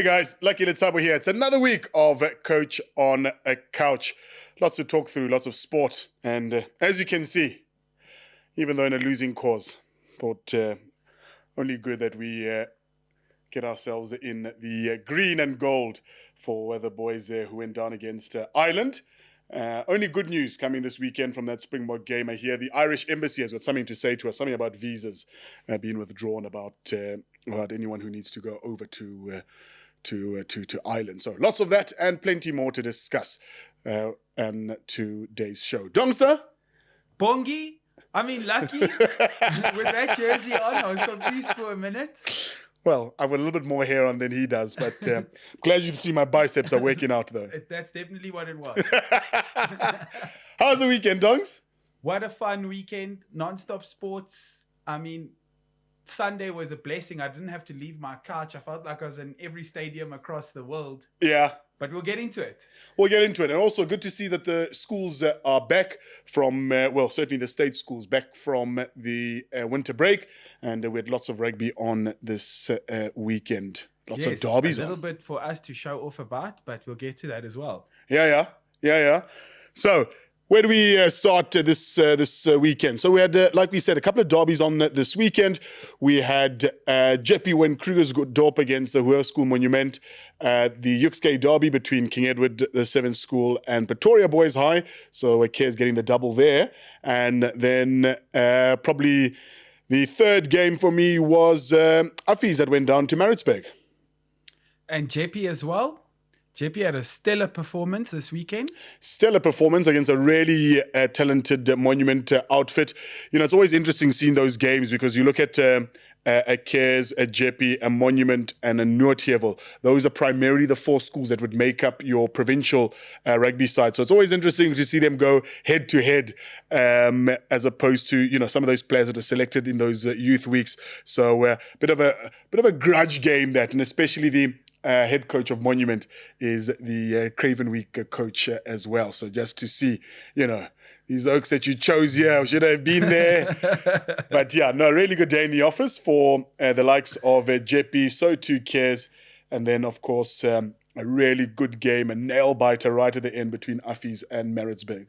Hey guys, Lucky Letshabo here. It's another week of Coach on a Couch. Lots to talk through, lots of sport. And as you can see, even though in a losing cause, thought only good that we get ourselves in the green and gold for the boys there who went down against Ireland. Only good news coming this weekend from that Springbok game. I hear the Irish embassy has got something to say to us, something about visas being withdrawn, about anyone who needs to go over to Ireland. So lots of that and plenty more to discuss on today's show. Dongster? Bongi? I mean, Lucky? With that jersey on, I was confused for a minute. Well, I've got a little bit more hair on than he does, but I'm glad you see my biceps are working out, though. That's definitely what it was. How's the weekend, Dongs? What a fun weekend. Non-stop sports. I mean, Sunday was a blessing. I didn't have to leave my couch. I felt like I was in every stadium across the world. Yeah. But we'll get into it. We'll get into it. And also good to see that the schools are back from, certainly the state schools back from the winter break. And we had lots of rugby on this weekend. Lots of derbies a little bit for us to show off about, but we'll get to that as well. Yeah. So, where do we start this weekend? So we had, like we said, a couple of derbies on this weekend. We had Jeppe win Krugersdorp against the Hoërskool Monument, the Yuxke derby between King Edward the 7th School and Pretoria Boys High. So Cares getting the double there. And then probably the third game for me was Affies that went down to Maritzburg. And Jeppe as well. Jeppe had a stellar performance this weekend. Stellar performance against a really talented Monument outfit. You know, it's always interesting seeing those games because you look at a Cares, a Jeppe, a Monument, and a Noordheuvel. Those are primarily the four schools that would make up your provincial rugby side. So it's always interesting to see them go head to head as opposed to, you know, some of those players that were selected in those youth weeks. So bit of a grudge game that, and especially the head coach of Monument is the Craven Week coach as well. So just to see, you know, these oaks that you chose here should have been there. But yeah, no, really good day in the office for the likes of Jeppe, so too Cares. And then, of course, a really good game, a nail-biter right at the end between Affies and Maritzburg.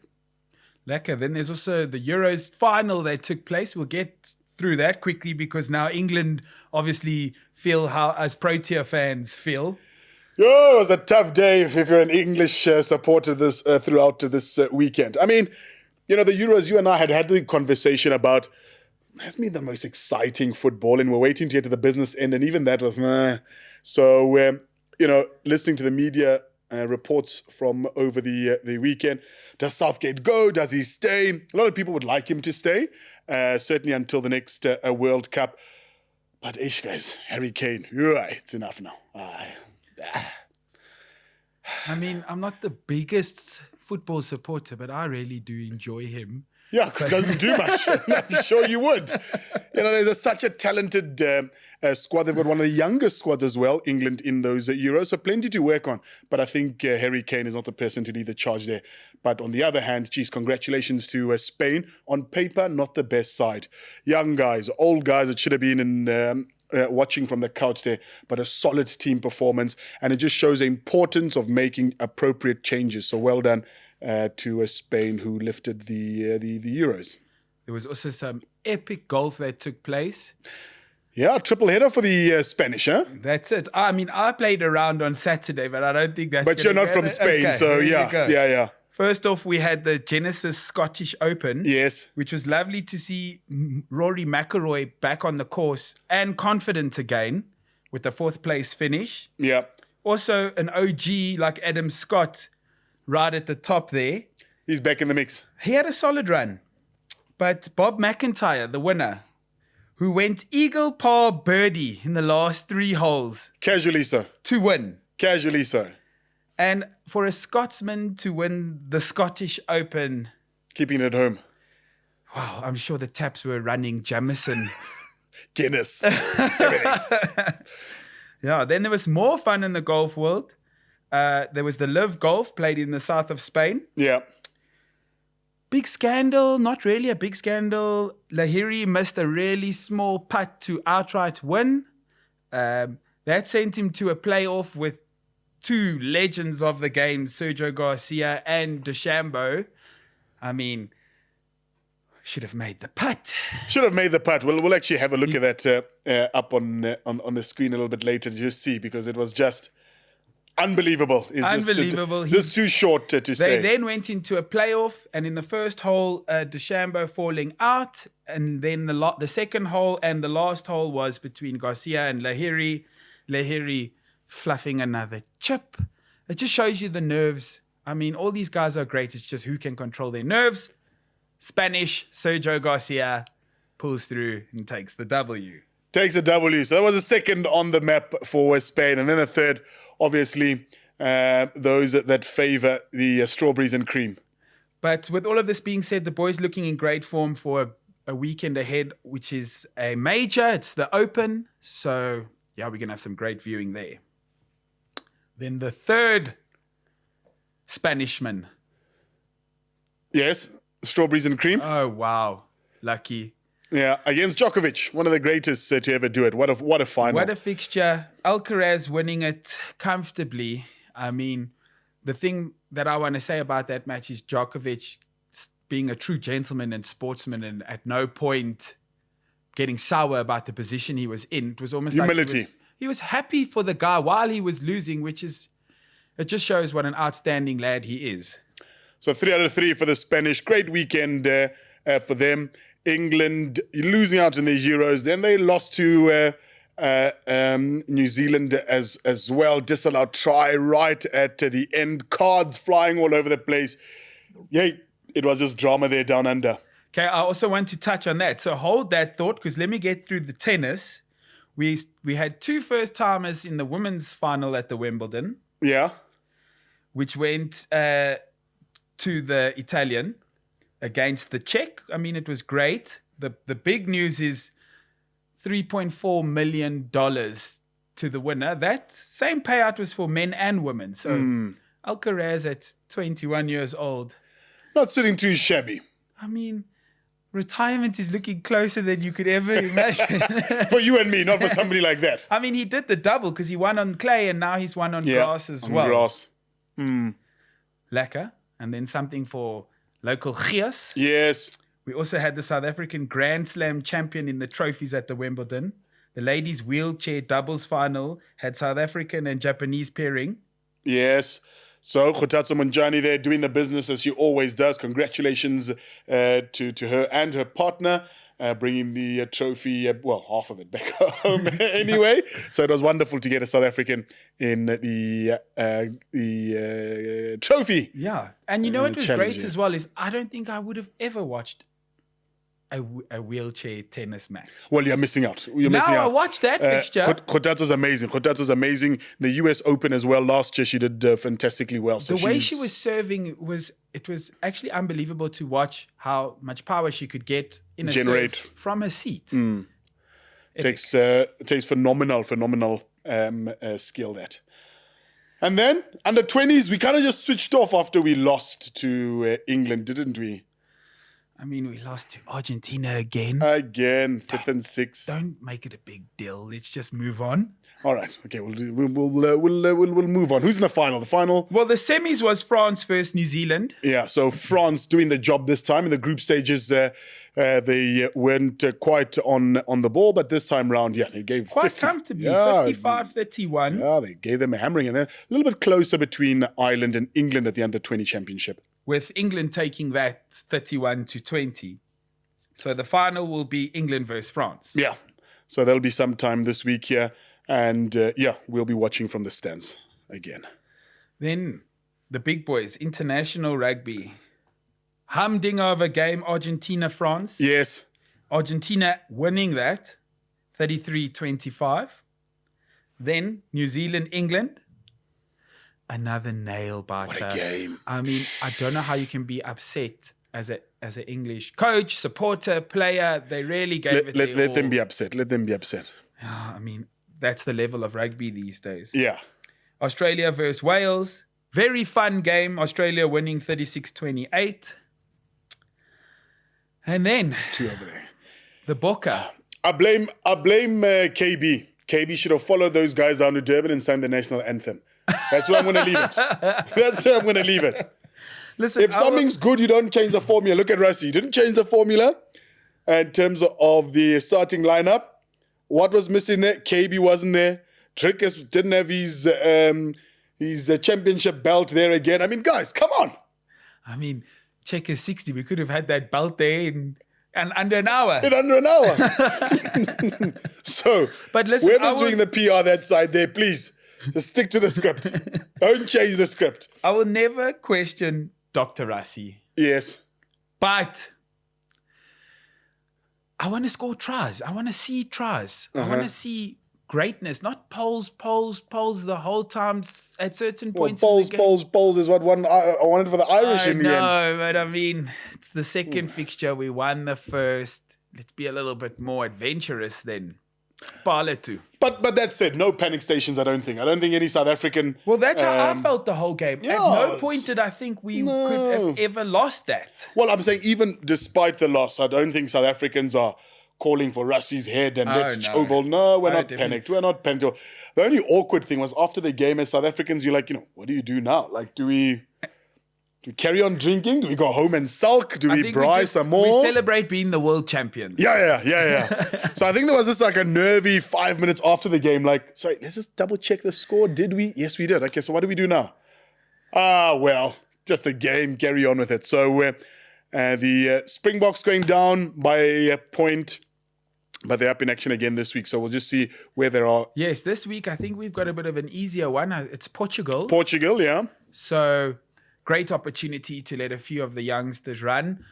Lekker. Then there's also the Euros final that took place. We'll get through that quickly because now England obviously feel how as Protea fans feel. It was a tough day if you're an English supporter throughout this weekend. I mean, you know, the Euros, you and I had the conversation about, has been the most exciting football, and we're waiting to get to the business end, and even that was, So, you know, listening to the media reports from over the weekend. Does Southgate go? Does he stay? A lot of people would like him to stay, certainly until the next World Cup. But ish, guys, Harry Kane, it's enough now. I mean, I'm not the biggest football supporter, but I really do enjoy him. Yeah, because it doesn't do much. I'm sure you would. You know, there's such a talented squad. They've got one of the youngest squads as well, England, in those Euros. So plenty to work on. But I think Harry Kane is not the person to lead the charge there. But on the other hand, geez, congratulations to Spain. On paper, not the best side. Young guys, old guys that should have been in watching from the couch there, but a solid team performance. And it just shows the importance of making appropriate changes. So well done to Spain, who lifted the Euros. There was also some epic golf that took place. Yeah, triple header for the Spanish, huh? That's it. I mean, I played around on Saturday, but I don't think that's. But you're not from Spain, okay, so yeah. First off, we had the Genesis Scottish Open. Yes. Which was lovely to see Rory McIlroy back on the course and confident again with the 4th place finish. Yeah. Also, an OG like Adam Scott right at the top there. He's back in the mix. He had a solid run. But Bob McIntyre, the winner, who went eagle par birdie in the last 3 holes. Casually so. To win. Casually so. And for a Scotsman to win the Scottish Open. Keeping it at home. Wow, I'm sure the taps were running Jameson. Guinness. Yeah, then there was more fun in the golf world. There was the Live Golf played in the south of Spain. Yeah. Big scandal, not really a big scandal. Lahiri missed a really small putt to outright win. That sent him to a playoff with two legends of the game, Sergio Garcia and Letshabo. I mean, should have made the putt. Should have made the putt. We'll actually have a look at that up on the screen a little bit later to just see, because it was just unbelievable. It's Unbelievable. Just too short to say. They then went into a playoff, and in the first hole, Letshabo falling out, and then the second hole and the last hole was between Garcia and Lahiri. Lahiri fluffing another chip. It just shows you the nerves. I mean, all these guys are great. It's just who can control their nerves. Spanish Sergio Garcia pulls through and takes the W. Takes a W. So that was a second on the map for Spain. And then a third, obviously, those that favour the strawberries and cream. But with all of this being said, the boys looking in great form for a weekend ahead, which is a major. It's the Open. So, yeah, we're going to have some great viewing there. Then the third Spanishman. Yes, strawberries and cream. Oh, wow. Lucky. Yeah, against Djokovic, one of the greatest to ever do it. What a final. What a fixture. Alcaraz winning it comfortably. I mean, the thing that I want to say about that match is Djokovic being a true gentleman and sportsman, and at no point getting sour about the position he was in. It was almost humility. Like he was happy for the guy while he was losing, it just shows what an outstanding lad he is. So 3 out of 3 for the Spanish. Great weekend for them. England losing out in the Euros. Then they lost to New Zealand as well. Disallowed try right at the end. Cards flying all over the place. Yeah, it was just drama there down under. Okay, I also want to touch on that. So hold that thought, because let me get through the tennis. We had 2 first-timers in the women's final at the Wimbledon. Yeah. Which went to the Italian against the Czech. I mean, it was great. The big news is $3.4 million to the winner. That same payout was for men and women. So Alcaraz at 21 years old. Not sitting too shabby. I mean, retirement is looking closer than you could ever imagine. For you and me, not for somebody like that. I mean, he did the double because he won on clay and now he's won on grass as well. Grass. Lekker. And then something for local Gias. Yes. We also had the South African Grand Slam champion in the trophies at the Wimbledon. The ladies' wheelchair doubles final had South African and Japanese pairing. Yes. So Kgotatso Monjani there doing the business as she always does. Congratulations to her and her partner, bringing the trophy, half of it back home anyway. So it was wonderful to get a South African in the trophy. Yeah. And you know what was challenge, great as well is I don't think I would have ever watched a wheelchair tennis match. Well, you're missing out. I watched that fixture. Kgotatso's amazing. The US Open as well. Last year she did fantastically well. So the way she was serving was actually unbelievable to watch how much power she could get in a serve from her seat. Takes phenomenal skill that. And then under 20s, we kind of just switched off after we lost to England, didn't we? I mean, we lost to Argentina again. Again, 5th and 6th. Don't make it a big deal. Let's just move on. All right. Okay, we'll move on. Who's in the final? Well, the semis was France versus New Zealand. Yeah, so France doing the job this time. In the group stages, they went quite on the ball, but this time round, they gave quite 50. Comfortably, 55-31. Yeah, they gave them a hammering. And then a little bit closer between Ireland and England at the under-20 championship. With England taking that 31-20. So the final will be England versus France. Yeah. So there'll be some time this week here. And we'll be watching from the stands again. Then the big boys, international rugby. Humdinger of a game, Argentina-France. Yes. Argentina winning that, 33-25. Then New Zealand-England. Another nail-biter. What a game. I mean, I don't know how you can be upset as an English coach, supporter, player. They really gave it Let all. them be upset. Let them be upset. I mean, that's the level of rugby these days. Yeah. Australia versus Wales. Very fun game. Australia winning 36-28. And then There's 2 over there. the Bokke. I blame KB. KB should have followed those guys down to Durban and sang the national anthem. That's where I'm going to leave it. That's where I'm going to leave it. Listen, If something's good, you don't change the formula. Look at Rassie. He didn't change the formula in terms of the starting lineup. What was missing there? KB wasn't there. Trickers didn't have his championship belt there again. I mean, guys, come on. I mean, Checkers 60. We could have had that belt there in under an hour. In under an hour. So, but listen, whoever's doing the PR that side there, please, just stick to the script. Don't change the script. I will never question Dr. Rassie. Yes. But I want to score tries. I want to see tries. I want to see greatness, not polls the whole time at certain points. Polls is what I wanted for the Irish in the end. No, but I mean, it's the second fixture. We won the first. Let's be a little bit more adventurous then. Parle too. But that said, no panic stations, I don't think. I don't think any South African... Well, that's how I felt the whole game. At no point did I think we could have ever lost that. Well, I'm saying even despite the loss, I don't think South Africans are calling for Rassie's head and let's Jovial. No, we're not panicked. We're not panicked. The only awkward thing was after the game as South Africans, you're like, what do you do now? Like, do we carry on drinking? Do we go home and sulk? Do we braai some more? We celebrate being the world champions. Yeah. So I think there was just like a nervy 5 minutes after the game, like, sorry, let's just double check the score. Did we? Yes, we did. Okay, so what do we do now? Well, just a game. Carry on with it. So the Springboks going down by a point, but they're up in action again this week. So we'll just see where they are. Yes, this week I think we've got a bit of an easier one. It's Portugal. Portugal, yeah. So... great opportunity to let a few of the youngsters run.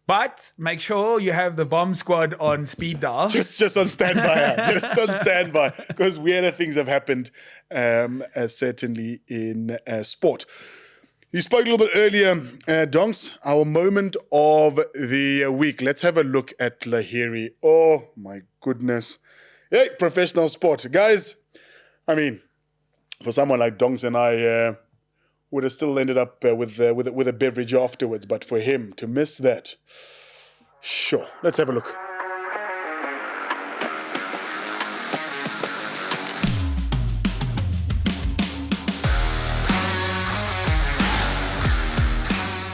But make sure you have the bomb squad on speed dial. Just on standby. Just on standby. Because weirder things have happened, certainly in sport. You spoke a little bit earlier, Donks, our moment of the week. Let's have a look at Lahiri. Oh, my goodness. Hey, professional sport. Guys, I mean, for someone like Donks and I... would have still ended up with a beverage afterwards. But for him to miss that, sure. Let's have a look.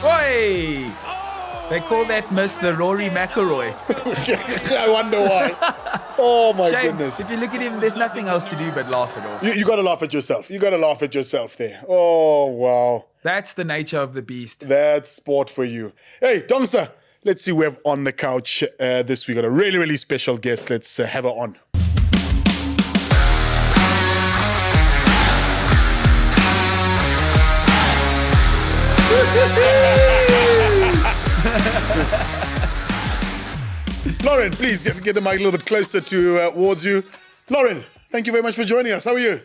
Oi! They call that Miss the Rory McIlroy. I wonder why. Oh, my goodness. If you look at him, there's nothing else to do but laugh it off. You got to laugh at yourself. You got to laugh at yourself there. Oh, wow. That's the nature of the beast. That's sport for you. Hey, Dongster, let's see who we have on the couch this week. Got a really, really special guest. Let's have her on. Lauren, please get the mic a little bit closer towards you. Lauren, thank you very much for joining us. How are you?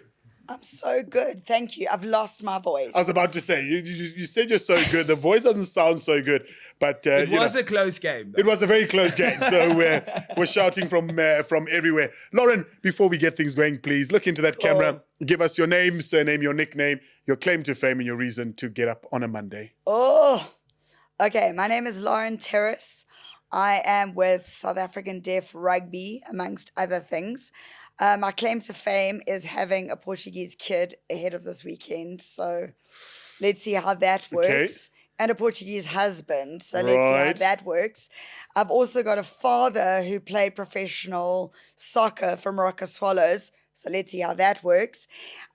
I'm so good. Thank you. I've lost my voice. I was about to say, you said you're so good. The voice doesn't sound so good, but it was a close game. It was a very close game, so we're shouting from everywhere. Lauren, before we get things going, please look into that camera. Give us your name, surname, your nickname, your claim to fame, and your reason to get up on a Monday. Okay. My name is Lauren Terrace. I am with South African Deaf Rugby, amongst other things. My claim to fame is having a Portuguese kid ahead of this weekend. So let's see how that works. Okay. And a Portuguese husband. So let's see how that works. I've also got a father who played professional soccer for Morocco Swallows. So let's see how that works.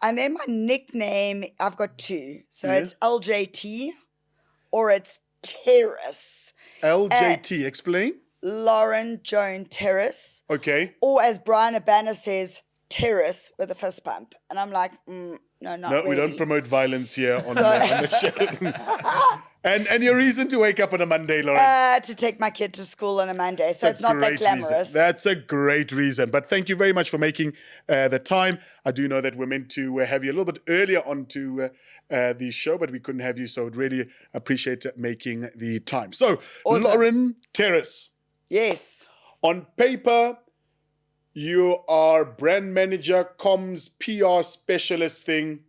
And then my nickname, I've got two. So it's LJT or it's Terrace. LJT, explain. Lauren Joan Terrace. Okay. Or as Brian Abana says, Terrace with a fist pump. And I'm like, no, not really. We don't promote violence here on the show. And your reason to wake up on a Monday, Lauren? To take my kid to school on a Monday. So it's not that glamorous. Reason. That's a great reason. But thank you very much for making the time. I do know that we're meant to have you a little bit earlier onto the show, but we couldn't have you. So I'd really appreciate making the time. So, awesome. Lauren Terrace. Yes. On paper, you are brand manager, comms, PR specialist thing.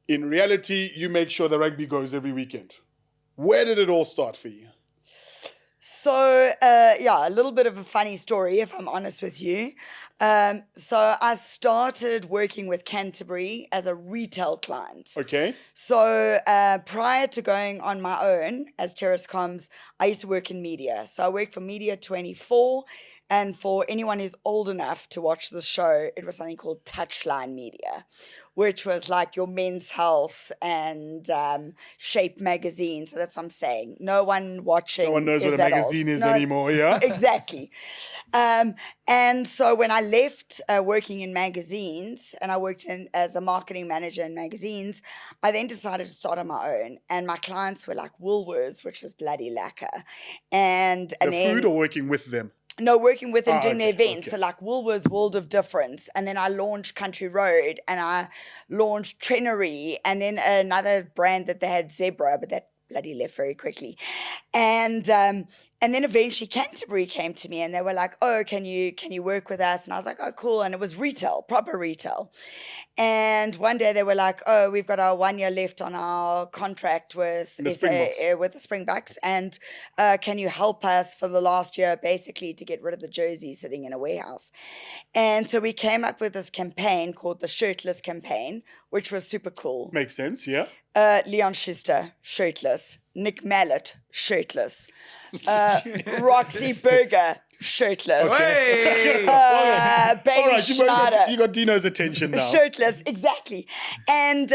In reality, you make sure the rugby goes every weekend. Where did it all start for you? So So, a little bit of a funny story, if I'm honest with you. So I started working with Canterbury as a retail client. Okay. So prior to going on my own as Terrace Comms, I used to work in media. So I worked for Media 24. And for anyone who's old enough to watch the show, it was something called Touchline Media, which was like your Men's Health and Shape magazine. So that's what I'm saying. No one watching. No one knows is what a that magazine old. is anymore, yeah? Exactly. And so when I left working in magazines and I worked as a marketing manager in magazines, I then decided to start on my own. And my clients were like Woolworths, which was bloody lacquer. And The then, food or working with them? No, working with them, doing the okay, events. okay. So like Woolworths World of Difference. And then I launched Country Road and I launched Trenery and then another brand that they had, Zebra, but that bloody left very quickly. And then eventually Canterbury came to me and they were like, oh, can you work with us? And I was like, oh, cool. And it was retail, proper retail. And one day they were like, oh, we've got our 1 year left on our contract with The Springboks. with the Springboks. And can you help us for the last year, basically, to get rid of the jersey sitting in a warehouse? And so we came up with this campaign called the Shirtless campaign, which was super cool. Makes sense, yeah. Leon Schuster, shirtless. Nick Mallet, shirtless. Roxy Berger, shirtless. Hey! Bailey All right, Schneider. you got Dino's attention now. Shirtless, exactly. And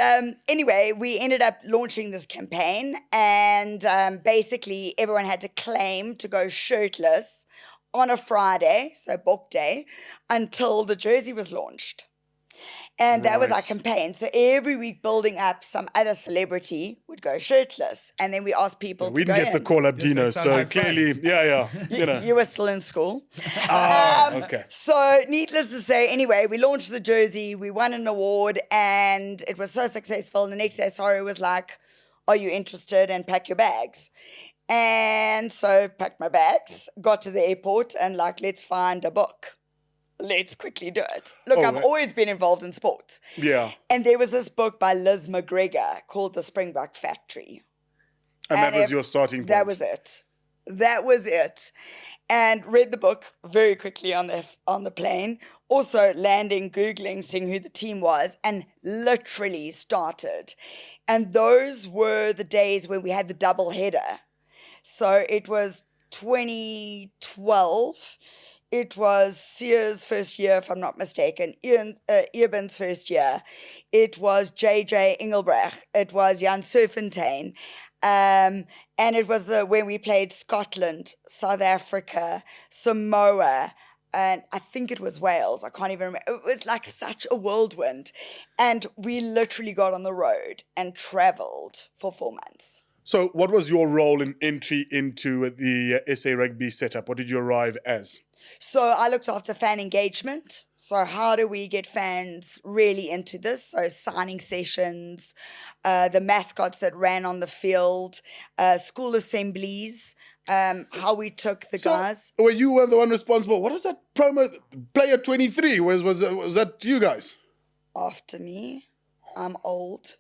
anyway, we ended up launching this campaign, and basically everyone had to claim to go shirtless on a Friday, so book day, until the jersey was launched. And that was our campaign. So every week building up, some other celebrity would go shirtless. And then we asked people to We go didn't get the in. call up, Dino, it sounds so like fun. clearly, yeah. You know. You were still in school. Okay. So needless to say, anyway, we launched the jersey, we won an award, and it was so successful. The next day, Sorry was like, are you interested? And pack your bags. And so packed my bags, got to the airport, and like, let's find a book. Let's quickly do it. Look, I've always been involved in sports. Yeah. And there was this book by Liz McGregor called The Springbok Factory. And that was your starting point. That was it. And read the book very quickly on the plane. Also landing, Googling, seeing who the team was, and literally started. And those were the days when we had the double header. So it was 2012. It was Sears' first year, if I'm not mistaken, Eben's first year. It was J.J. Engelbrecht. It was Jan Serfontein. And it was when we played Scotland, South Africa, Samoa, and I think it was Wales. I can't even remember. It was like such a whirlwind. And we literally got on the road and traveled for 4 months. So what was your role in entry into the SA Rugby setup? What did you arrive as? So I looked after fan engagement. So how do we get fans really into this? So signing sessions, the mascots that ran on the field, school assemblies, how we took the guys. Were you the one responsible? What is that promo? Player 23, was that you guys? After me. I'm old.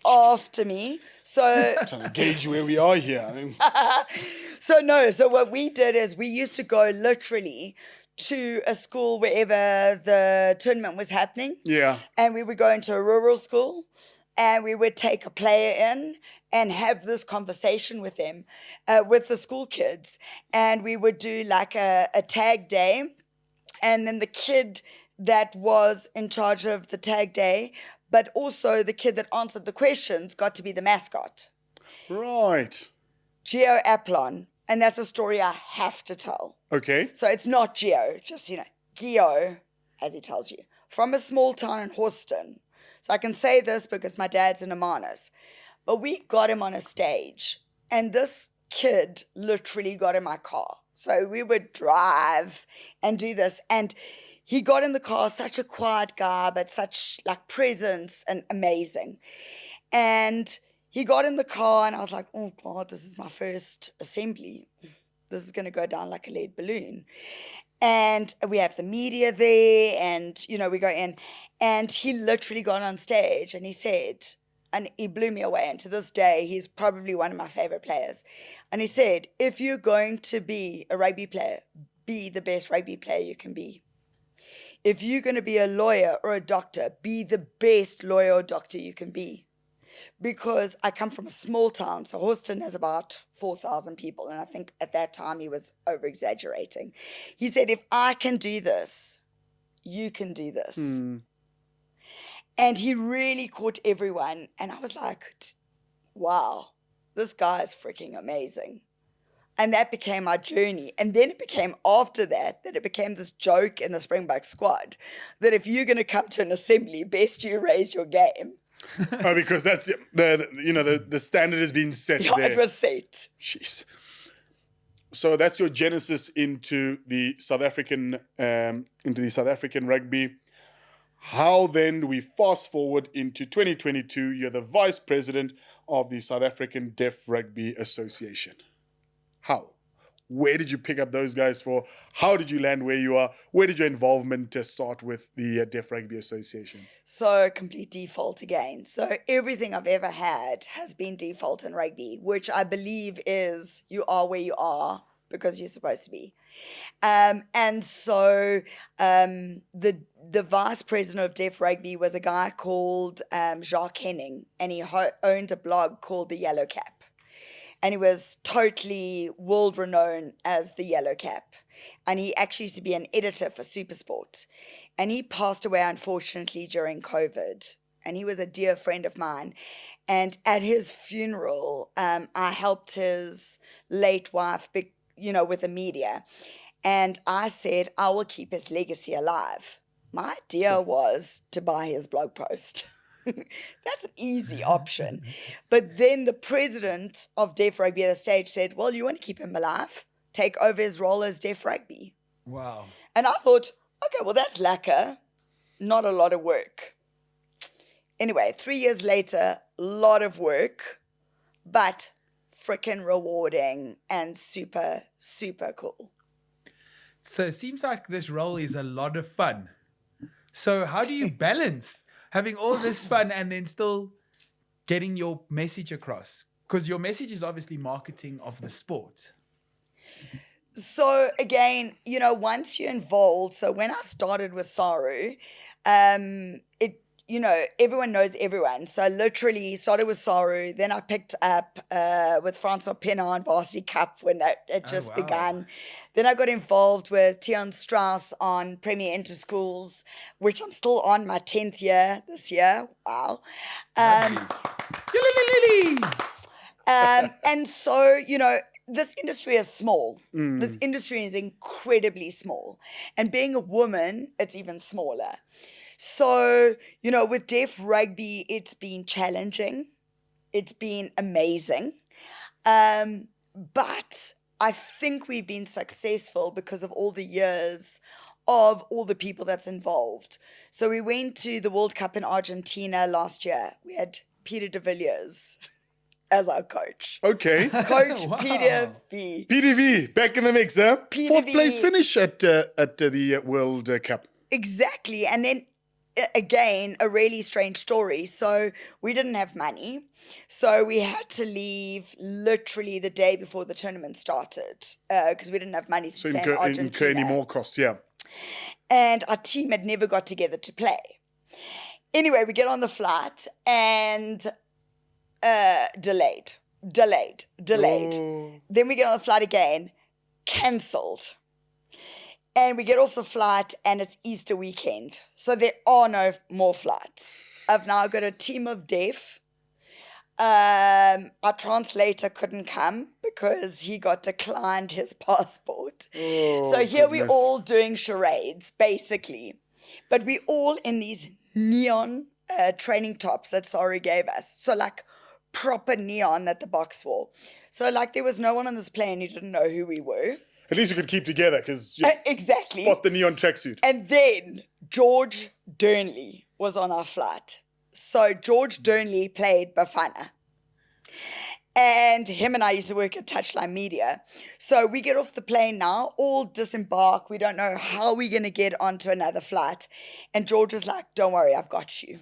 After me. So Trying to gauge where we are here. I mean, So what we did is we used to go literally to a school wherever the tournament was happening. yeah. And we would go into a rural school and we would take a player in and have this conversation with them, with the school kids. And we would do like a tag day. And then the kid that was in charge of the tag day, but also the kid that answered the questions, got to be the mascot. Right. Geo Aplon. And that's a story I have to tell. Okay. So it's not Geo, just, Geo, as he tells you, from a small town in Houston. So I can say this because my dad's in Amanas. But we got him on a stage, and this kid literally got in my car. So we would drive and do this, and he got in the car, such a quiet guy, but such like presence and amazing. And he got in the car and I was like, oh God, this is my first assembly. This is going to go down like a lead balloon. And we have the media there and, we go in. And he literally got on stage and he said, and he blew me away. And to this day, he's probably one of my favorite players. And he said, if you're going to be a rugby player, be the best rugby player you can be. If you're going to be a lawyer or a doctor, be the best lawyer or doctor you can be. Because I come from a small town, so Houston has about 4,000 people, and I think at that time he was over-exaggerating. He said, if I can do this, you can do this. And he really caught everyone, and I was like, wow, this guy is freaking amazing. And that became our journey. And then it became after that it became this joke in the Springbok squad that if you're going to come to an assembly, best you raise your game. Oh, because that's the standard has been set there. It was set. Jeez. So that's your genesis into the South African rugby. How then do we fast forward into 2022? You're the vice president of the South African Deaf Rugby Association. How? Where did you pick up those guys for? How did you land where you are? Where did your involvement start with the Deaf Rugby Association? So complete default again. So everything I've ever had has been default in rugby, which I believe is you are where you are because you're supposed to be. And so the vice president of Deaf Rugby was a guy called Jacques Henning, and he owned a blog called The Yellow Cap. And he was totally world-renowned as the Yellow Cap. And he actually used to be an editor for Supersport. And he passed away, unfortunately, during COVID. And he was a dear friend of mine. And at his funeral, I helped his late wife, with the media. And I said, I will keep his legacy alive. My idea was to buy his blog post. That's an easy option. But then the president of Deaf Rugby at the stage said, well, you want to keep him alive? Take over his role as Deaf Rugby. Wow. And I thought, okay, well, that's lekker. Not a lot of work. Anyway, 3 years later, a lot of work, but freaking rewarding and super, super cool. So it seems like this role is a lot of fun. So how do you balance having all this fun and then still getting your message across? Because your message is obviously marketing of the sport. So again, once you're involved, so when I started with Saru, everyone knows everyone. So literally started with Saru, then I picked up with Francois Pienaar Varsity Cup when that had just begun. Then I got involved with Tian Strauss on Premier Interschools, which I'm still on my 10th year this year. Wow. And so, this industry is small. This industry is incredibly small. And being a woman, it's even smaller. So, with Deaf Rugby, it's been challenging. It's been amazing. But I think we've been successful because of all the years of all the people that's involved. So we went to the World Cup in Argentina last year. We had Peter de Villiers as our coach. Okay. Coach Wow. Peter V. PDV, back in the mix, huh? Peter Fourth V. place finish at the World Cup. Exactly. And then again, a really strange story. So we didn't have money. So we had to leave literally the day before the tournament started because we didn't have money to stay in Argentina. Incur any more costs, yeah. And our team had never got together to play. Anyway, we get on the flight and delayed. Oh. Then we get on the flight again, cancelled. And we get off the flight and it's Easter weekend. So there are no more flights. I've now got a team of deaf. Our translator couldn't come because he got declined his passport. Oh, so here goodness. we're all doing charades, basically. But we're all in these neon training tops that Sari gave us. So like proper neon at the box wall. So like there was no one on this plane who didn't know who we were. At least you could keep together because Exactly. spot the neon tracksuit. And then George Durnley was on our flight. So George Durnley played Bafana. And him and I used to work at Touchline Media. So we get off the plane now, all disembark. We don't know how we're going to get onto another flight. And George was like, don't worry, I've got you.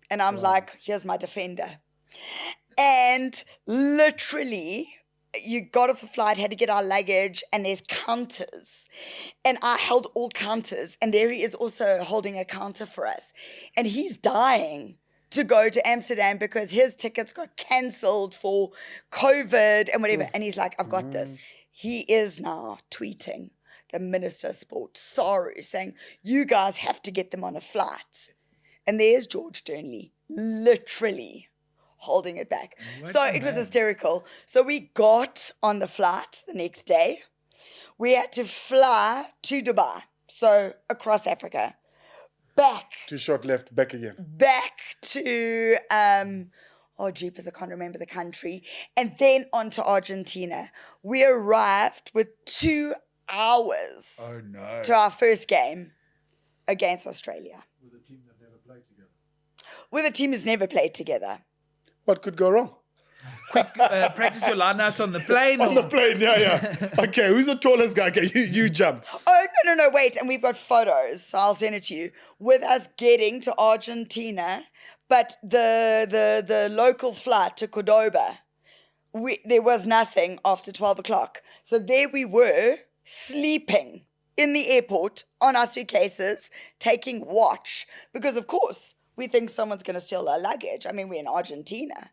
And I'm like, here's my defender. And literally, you got off the flight, had to get our luggage, and there's counters. And I held all counters, and there he is also holding a counter for us. And he's dying to go to Amsterdam because his tickets got cancelled for COVID and whatever. And he's like, I've got this. He is now tweeting the Minister of Sport, Saru, saying, you guys have to get them on a flight. And there's George Durnley, literally holding it back. So it was hysterical. So we got on the flight the next day. We had to fly to Dubai, so across Africa, back. 2 short left, back again. Back to, jeepers, I can't remember the country. And then on to Argentina. We arrived with 2 hours to our first game against Australia. With a team that never played together. With a team who's never played together. What could go wrong? Quick, practice your lineouts on the plane. On the plane, yeah. Okay, who's the tallest guy? Okay, you jump. Oh, no, wait. And we've got photos, so I'll send it to you, with us getting to Argentina, but the local flight to Cordoba, there was nothing after 12 o'clock. So there we were, sleeping in the airport on our suitcases, taking watch, because, of course, we think someone's going to steal our luggage. I mean, we're in Argentina.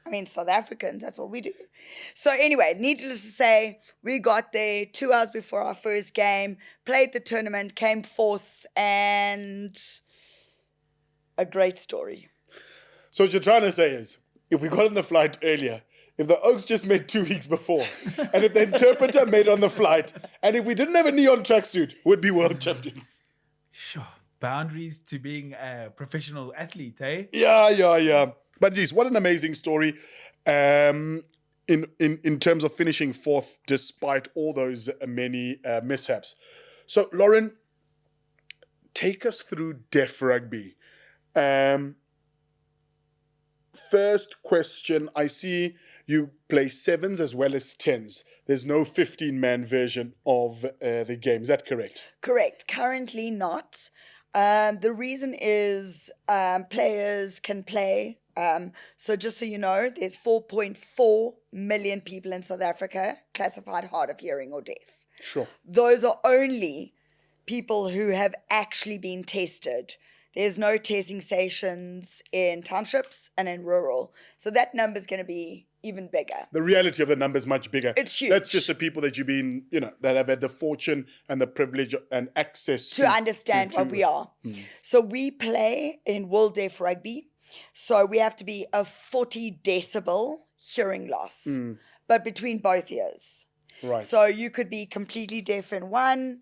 I mean, South Africans, that's what we do. So anyway, needless to say, we got there 2 hours before our first game, played the tournament, came fourth, and a great story. So what you're trying to say is, if we got on the flight earlier, if the Oaks just made 2 weeks before, and if the interpreter made on the flight, and if we didn't have a neon tracksuit, we'd be world champions. Sure. Boundaries to being a professional athlete, eh? Yeah. But geez, what an amazing story. In terms of finishing fourth despite all those many mishaps. So, Lauren, take us through Deaf Rugby. First question, I see you play 7s as well as 10s. There's no 15-man version of the game. Is that correct? Correct. Currently not. The reason is players can play. So just so you know, there's 4.4 million people in South Africa classified hard of hearing or deaf. Sure. Those are only people who have actually been tested. There's no testing stations in townships and in rural. So that number's going to be even bigger. The reality of the number is much bigger. It's huge. That's just the people that you've been, that have had the fortune and the privilege and access to understand what we are. So we play in World Deaf Rugby. So we have to be a 40 decibel hearing loss, but between both ears. Right. So you could be completely deaf in one,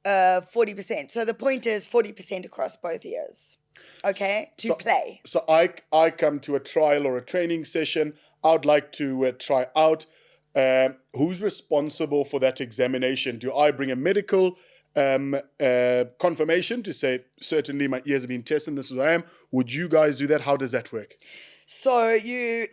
40%. So the point is 40% across both ears, okay, to play. So I come to a trial or a training session. I would like to try out. Who's responsible for that examination? Do I bring a medical confirmation to say, certainly my ears have been tested, this is who I am? Would you guys do that? How does that work? So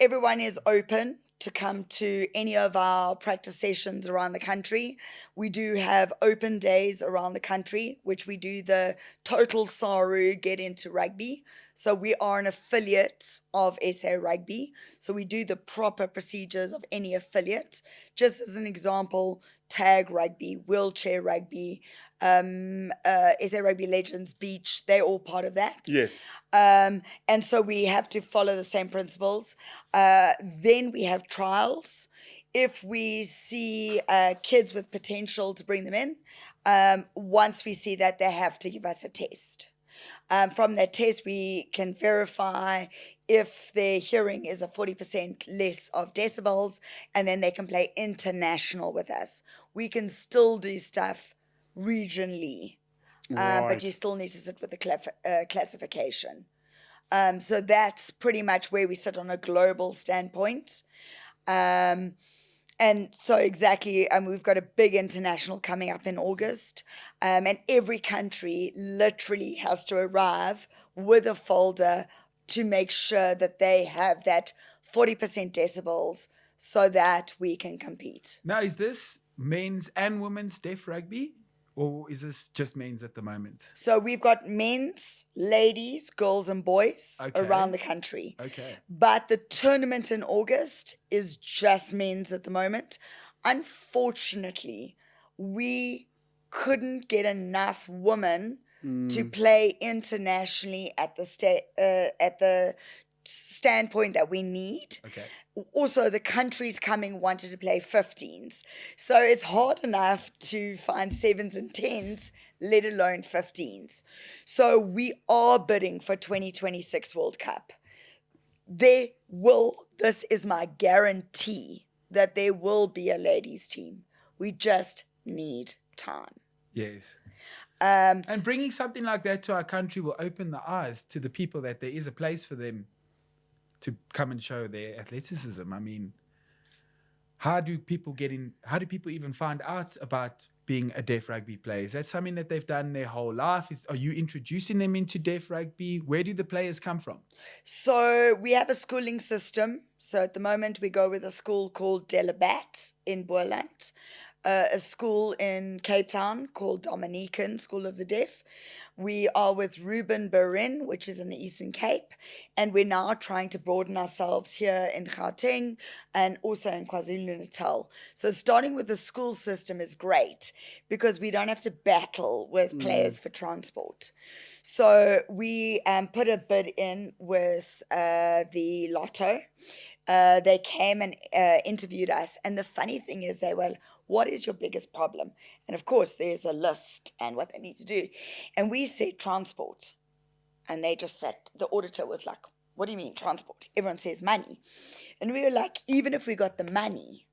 everyone is open to come to any of our practice sessions around the country. We do have open days around the country, which we do the Total Saru Get Into Rugby. So we are an affiliate of SA Rugby. So we do the proper procedures of any affiliate. Just as an example, Tag Rugby, Wheelchair Rugby, SA Rugby Legends, Beach, they're all part of that. Yes. And so we have to follow the same principles. Then we have trials. If we see kids with potential to bring them in, once we see that, they have to give us a test. From that test, we can verify if their hearing is a 40% less of decibels, and then they can play international with us. We can still do stuff regionally, but you still need to sit with the classification. So that's pretty much where we sit on a global standpoint. And so exactly, we've got a big international coming up in August. And every country literally has to arrive with a folder to make sure that they have that 40% decibels so that we can compete. Now, is this men's and women's deaf rugby? Or is this just men's at the moment? So we've got men's, ladies, girls, and boys Okay. around the country. Okay. But the tournament in August is just men's at the moment. Unfortunately, we couldn't get enough women to play internationally at the standpoint that we need. Okay. Also, the countries coming wanted to play 15s. So it's hard enough to find 7s and 10s, let alone 15s. So we are bidding for 2026 World Cup. This is my guarantee that there will be a ladies team. We just need time. Yes. And bringing something like that to our country will open the eyes to the people that there is a place for them to come and show their athleticism. I mean, how do people even find out about being a deaf rugby player? Is that something that they've done their whole life? Are you introducing them into deaf rugby? Where do the players come from? So we have a schooling system. So at the moment we go with a school called Delabat in Boland, a school in Cape Town called Dominican School of the Deaf. We are with Ruben Berin, which is in the Eastern Cape, and we're now trying to broaden ourselves here in Gauteng and also in KwaZulu-Natal. So starting with the school system is great because we don't have to battle with players for transport. So we put a bid in with the Lotto. They came and interviewed us, and the funny thing is they were, what is your biggest problem? And of course, there's a list and what they need to do. And we said transport. And they just said, the auditor was like, what do you mean transport? Everyone says money. And we were like, even if we got the money,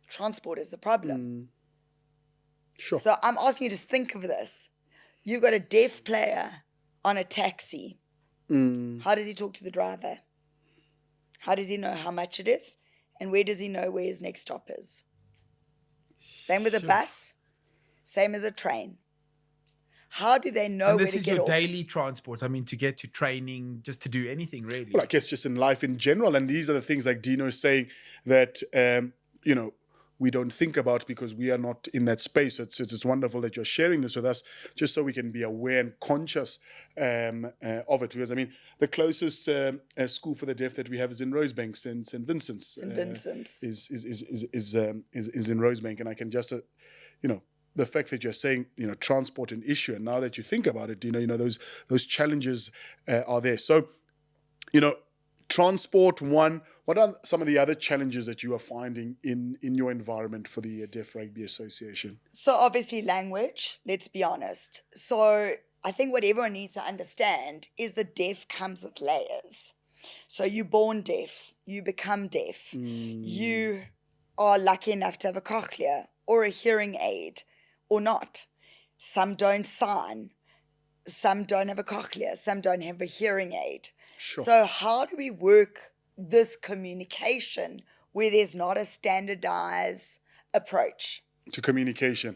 transport is the problem. Sure. So I'm asking you to think of this. You've got a deaf player on a taxi. How does he talk to the driver? How does he know how much it is? And where does he know where his next stop is? Same with a bus, same as a train. How do they know where to get off? And this is your daily transport. I mean, to get to training, just to do anything really. Well, I guess just in life in general. And these are the things like Dino is saying that, we don't think about because we are not in that space. So it's wonderful that you're sharing this with us just so we can be aware and conscious of it. Because, I mean, the closest school for the deaf that we have is in Rosebank, St. Vincent's. St. Vincent's. Is in Rosebank. And I can just, the fact that you're saying, transport an issue. And now that you think about it, those challenges are there. So, transport, one. What are some of the other challenges that you are finding in your environment for the Deaf Rugby Association? So obviously language, let's be honest. So I think what everyone needs to understand is the deaf comes with layers. So you're born deaf, you become deaf, you are lucky enough to have a cochlea or a hearing aid or not. Some don't sign, some don't have a cochlea, some don't have a hearing aid. Sure. So how do we work this communication where there's not a standardized approach? To communication.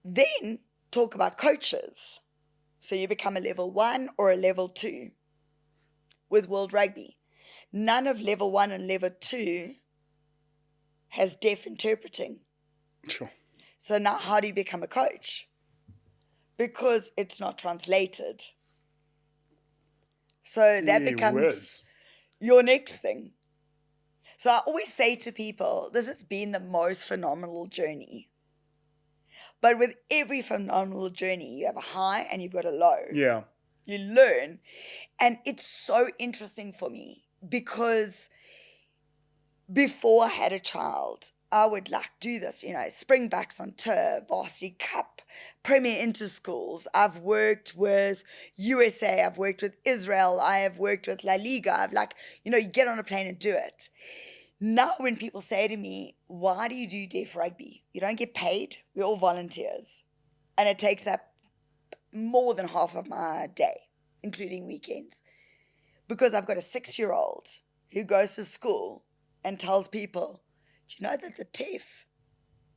Then talk about coaches. So you become a level 1 or a level 2 with World Rugby. None of level 1 and level 2 has deaf interpreting. Sure. So now how do you become a coach? Because it's not translated. So that becomes your next thing. So I always say to people, this has been the most phenomenal journey. But with every phenomenal journey, you have a high and you've got a low. Yeah. You learn. And it's so interesting for me because before I had a child, I would do this, Springboks on tour, Varsity Cup, Premier Interschools. I've worked with USA, I've worked with Israel, I have worked with La Liga. I've you get on a plane and do it. Now when people say to me, why do you do deaf rugby? You don't get paid, we're all volunteers. And it takes up more than half of my day, including weekends. Because I've got a 6-year-old who goes to school and tells people, do you know that the deaf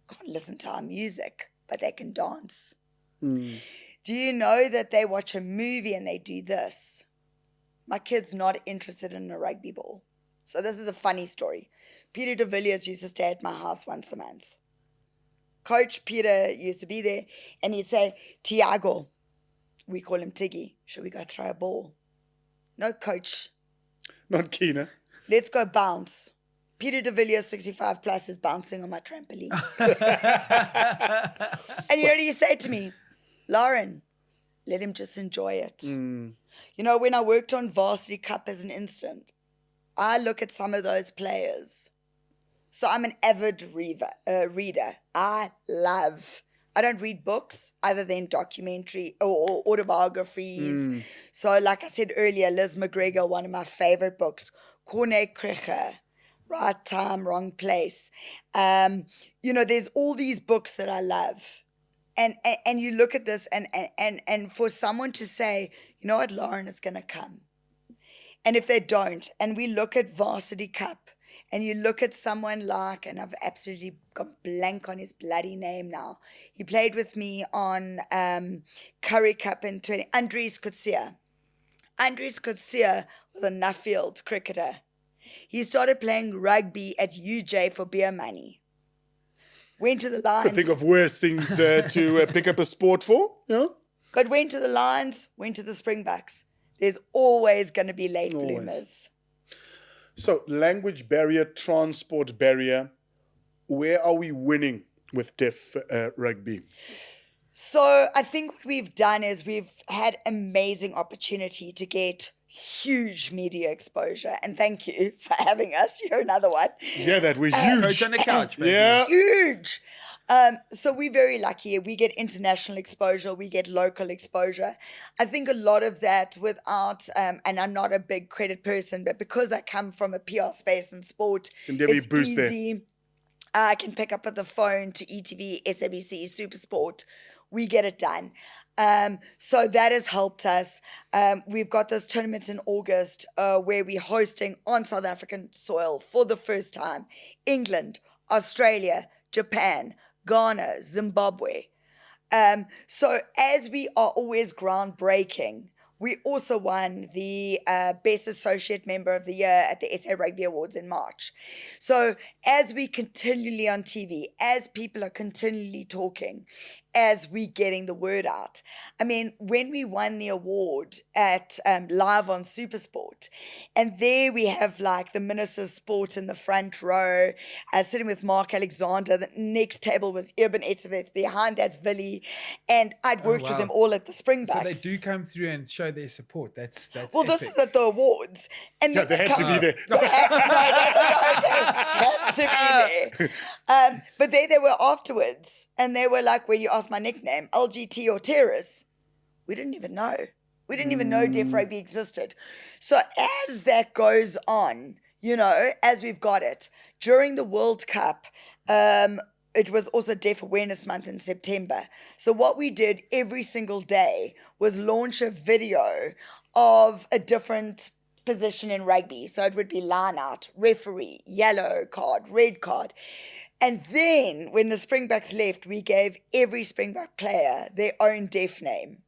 can't listen to our music, but they can dance? Do you know that they watch a movie and they do this? My kid's not interested in a rugby ball. So this is a funny story. Peter de Villiers used to stay at my house once a month. Coach Peter used to be there, and he'd say, Tiago, we call him Tiggy, should we go throw a ball? No, coach, Not keen, eh? let's go bounce. Peter de Villiers, 65 plus, is bouncing on my trampoline. And you know what he said to me? Lauren, let him just enjoy it. You know, when I worked on Varsity Cup as an instant, I look at some of those players. So I'm an avid reader. I don't read books other than documentary or autobiographies. So like I said earlier, Liz McGregor, one of my favorite books, Corne Krige, Right Time, Wrong Place. You know, there's all these books that I love. And you look at this and for someone to say, you know what, Lauren is going to come. And if they don't, and we look at Varsity Cup, and you look at someone like, and I've absolutely gone blank on his bloody name now. He played with me on Curry Cup in Andries Coetzee. Andries Coetzee was a Nuffield cricketer. He started playing rugby at UJ for beer money. Went to the Lions. I think of worse things to pick up a sport for. Yeah. But went to the Lions, went to the Springboks. There's always going to be late bloomers. So, language barrier, transport barrier. Where are we winning with deaf rugby? So I think what we've done is we've had amazing opportunity to get huge media exposure. And thank you for having us. You're another one. Yeah, that we're Coach huge. on the couch, baby. Yeah. Huge. So we're very lucky. We get international exposure. We get local exposure. I think a lot of that without, and I'm not a big credit person, but because I come from a PR space and sport, it's easy. I can pick up at the phone to ETV, SABC, Supersport. We get it done. So that has helped us. We've got this tournament in August where we're hosting on South African soil for the first time. England, Australia, Japan, Ghana, Zimbabwe. So as we are always groundbreaking, we also won the Best Associate Member of the Year at the SA Rugby Awards in March. So as we continually on TV, as people are continually talking, as we getting the word out. I mean, when we won the award at live on Supersport, and there we have like the Minister of Sport in the front row, sitting with Mark Alexander. The next table was Urban Etzebeth. Behind that's Villy, and I'd worked with them all at the Springboks. So they do come through and show their support. That's well, epic. this was at the awards, and They had to be there. They had to be there. But there they were afterwards, and they were like, when you asked my nickname, LGT or Terrace, we didn't even know. We didn't even know deaf rugby existed. So as that goes on, you know, as we've got it, during the World Cup, it was also Deaf Awareness Month in September. So what we did every single day was launch a video of a different position in rugby. So it would be line out, referee, yellow card, red card. And then when the Springboks left, we gave every Springbok player their own deaf name.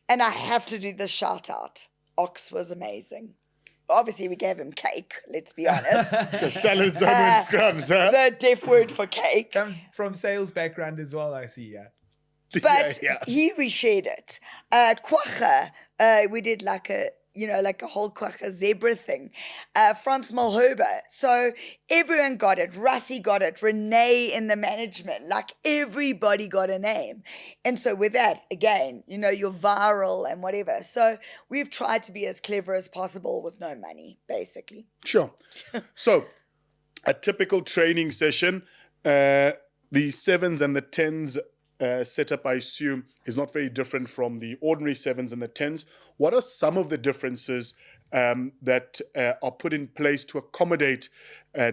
And I have to do this shout out. Ox was amazing. Obviously, we gave him cake, let's be honest. The salads and scrums, huh? The deaf word for cake. Comes from sales background as well, I see, yeah. But Yeah. he reshared it. Kwacha, we did like a whole Kwacha zebra thing. Frans Malherbe. So everyone got it. Rassie got it. Renee in the management. Like everybody got a name. And so with that, again, you know, you're viral and whatever. So we've tried to be as clever as possible with no money, basically. Sure. So, a typical training session, the 7s and the 10s setup, I assume, is not very different from the ordinary 7s and the 10s. What are some of the differences that are put in place to accommodate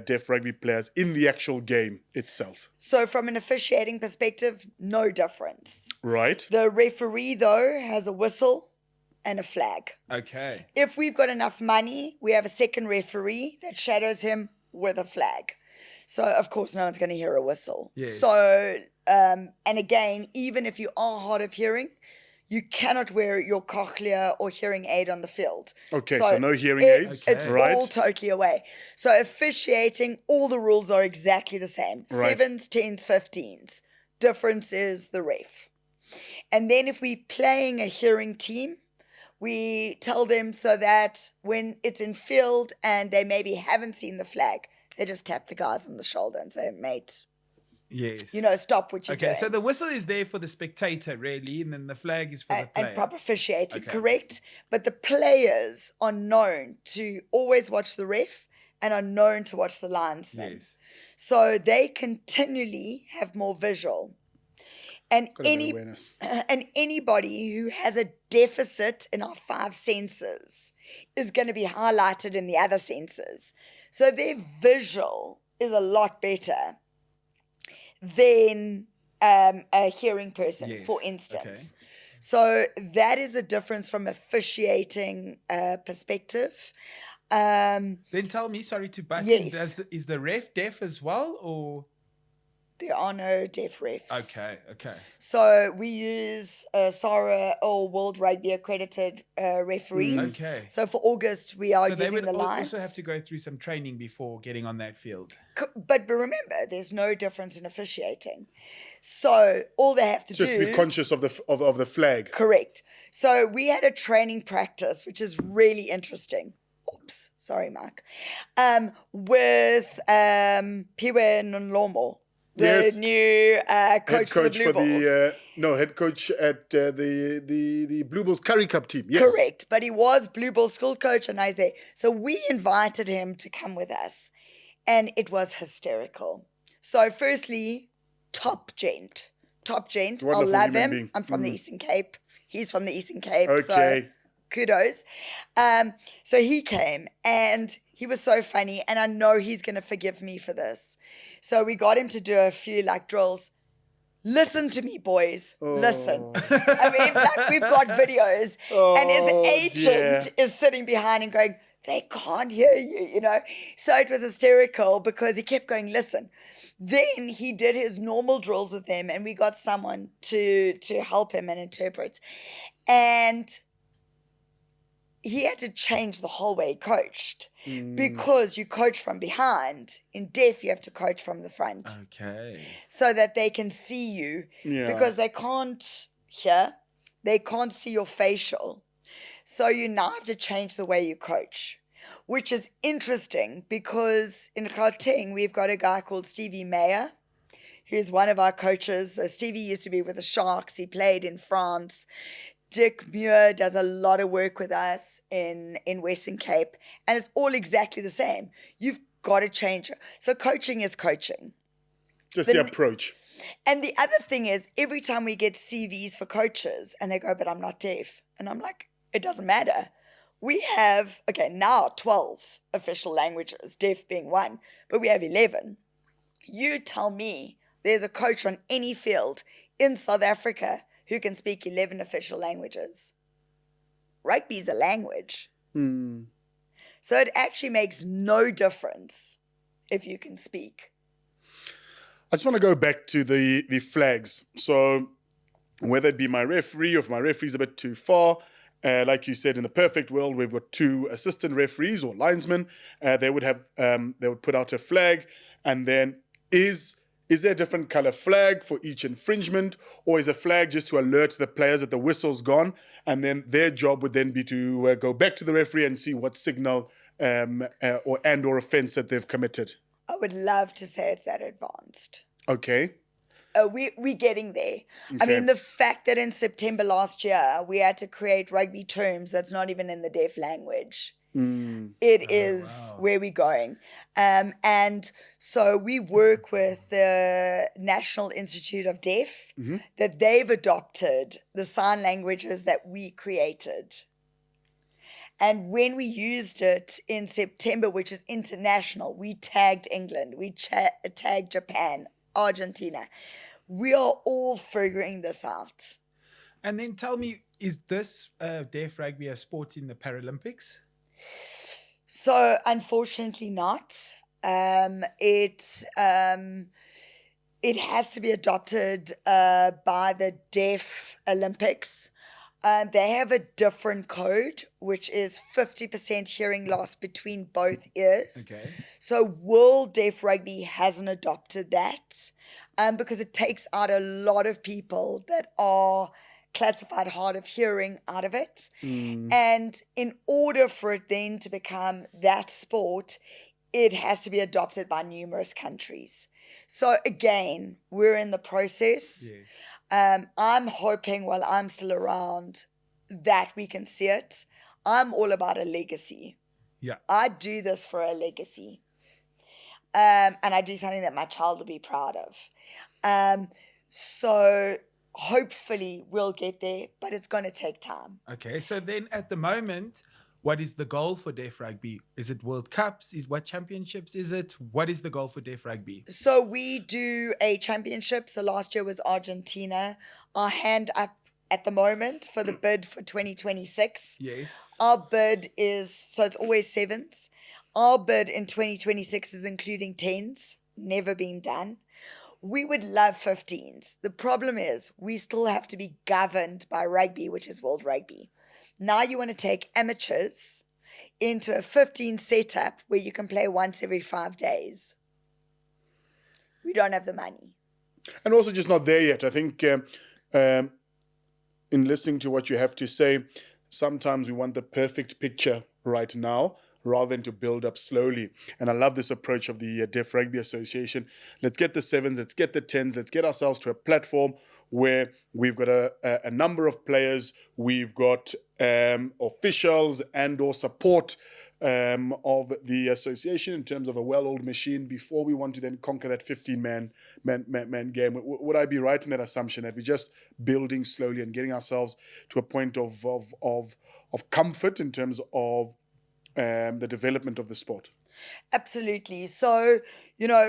deaf rugby players in the actual game itself? So from an officiating perspective, no difference. Right. The referee, though, has a whistle and a flag. Okay. If we've got enough money, we have a second referee that shadows him with a flag. So, of course, no one's going to hear a whistle. Yes. So, and again, even if you are hard of hearing, you cannot wear your cochlear or hearing aid on the field. Okay, so no hearing aids. It's right. all totally away. So officiating, all the rules are exactly the same. Right. 7s, 10s, 15s. difference is the ref. And then if we're playing a hearing team, we tell them so that when it's in field and they maybe haven't seen the flag, they just tap the guys on the shoulder and say, mate, Yes. stop what you're doing. Okay, so the whistle is there for the spectator, really, and then the flag is for the player. And proper officiating, Okay. correct? But the players are known to always watch the ref and are known to watch the linesman. Yes. So they continually have more visual. And Got a bit of awareness. and anybody who has a deficit in our 5 senses is going to be highlighted in the other senses. So their visual is a lot better than a hearing person, Yes. for instance. Okay. So that is a difference from officiating perspective. Then tell me, sorry to butt in, Yes. is the ref deaf as well, or? There are no deaf refs. Okay. So we use SARA or World Rugby accredited referees. Okay. So for August, we are So they using would the lines. also have to go through some training before getting on that field. But remember, there's no difference in officiating. So all they have to Just do... be conscious of the flag. Correct. So we had a training practice, which is really interesting. Oops, sorry, Mark. With Piwe Nlomo, the Yes. new Head coach for the coach Blue for Bulls. head coach at the Blue Bulls Curry Cup team. Yes. Correct. But he was Blue Bulls school coach and I say, so we invited him to come with us. And it was hysterical. So firstly, top gent. Wonderful I'll love human him. being. I'm from the Eastern Cape. He's from the Eastern Cape. Okay. So kudos. So he came and he was so funny. And I know he's going to forgive me for this. So we got him to do a few drills. Listen to me, boys. Listen. I mean, we've got videos. And his agent is sitting behind and going, they can't hear you, So it was hysterical because he kept going, listen. Then he did his normal drills with them and we got someone to help him and interpret. And he had to change the whole way he coached because you coach from behind. In deaf, you have to coach from the front Okay. so that they can see you because they can't hear. They can't see your facial. So you now have to change the way you coach, which is interesting because in Gauteng, we've got a guy called Stevie Meyer, who's one of our coaches. So Stevie used to be with the Sharks. He played in France. Dick Muir does a lot of work with us in Western Cape, and it's all exactly the same. You've got to change it. So coaching is coaching. Just the approach. And the other thing is, every time we get CVs for coaches, and they go, but I'm not deaf. And I'm like, it doesn't matter. We have, now 12 official languages, deaf being one, but we have 11. You tell me there's a coach on any field in South Africa who can speak 11 official languages. Rugby's a language. So it actually makes no difference if you can speak. I just want to go back to the flags. So whether it be my referee or if my referee's a bit too far, like you said, in the perfect world, we've got 2 assistant referees or linesmen. They would put out a flag, and then is there a different color flag for each infringement, or is a flag just to alert the players that the whistle's gone, and then their job would then be to go back to the referee and see what signal or offense that they've committed? I would love to say it's that advanced. Okay. We're getting there. I Okay. mean, the fact that in September last year, we had to create rugby terms that's not even in the deaf language. It is where we're going. And so we work with the National Institute of Deaf, that they've adopted the sign languages that we created. And when we used it in September, which is international, we tagged England, we tagged Japan, Argentina. We are all figuring this out. And then tell me, is this deaf rugby a sport in the Paralympics? So unfortunately not. It has to be adopted by the Deaf Olympics. They have a different code, which is 50% hearing loss between both ears. Okay. So World Deaf Rugby hasn't adopted that because it takes out a lot of people that are classified hard of hearing out of it. And in order for it then to become that sport, it has to be adopted by numerous countries. So again, we're in the process. I'm hoping while I'm still around that we can see it. I'm all about a legacy. Yeah. I do this for a legacy. And I do something that my child will be proud of. So hopefully we'll get there, but it's going to take time. Okay. So then at the moment, what is the goal for Deaf Rugby? Is it World Cups? What championships is it? What is the goal for Deaf Rugby? So we do a championship. So last year was Argentina. Our hand up at the moment for the bid for 2026. Yes. Our bid is, so it's always sevens. Our bid in 2026 is including tens, never been done. We would love 15s. The problem is we still have to be governed by rugby, which is World Rugby. Now you want to take amateurs into a 15 setup where you can play once every 5 days. We don't have the money. And also just not there yet. I think in listening to what you have to say, sometimes we want the perfect picture right now rather than to build up slowly. And I love this approach of the Deaf Rugby Association. Let's get the sevens, let's get the tens, let's get ourselves to a platform where we've got a number of players, we've got officials and or support of the association in terms of a well-oiled machine before we want to then conquer that 15-man game. Would I be right in that assumption that we're just building slowly and getting ourselves to a point of comfort in terms of the development of the sport? Absolutely. So,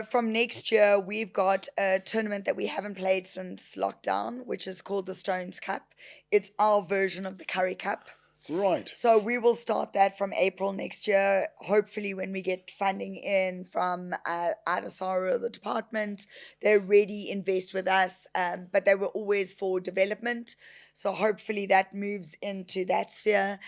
from next year, we've got a tournament that we haven't played since lockdown, which is called the Stones Cup. It's our version of the Curry Cup. Right. So we will start that from April next year. Hopefully when we get funding in from either SARA or the department, they're ready, invest with us, but they were always for development. So hopefully that moves into that sphere.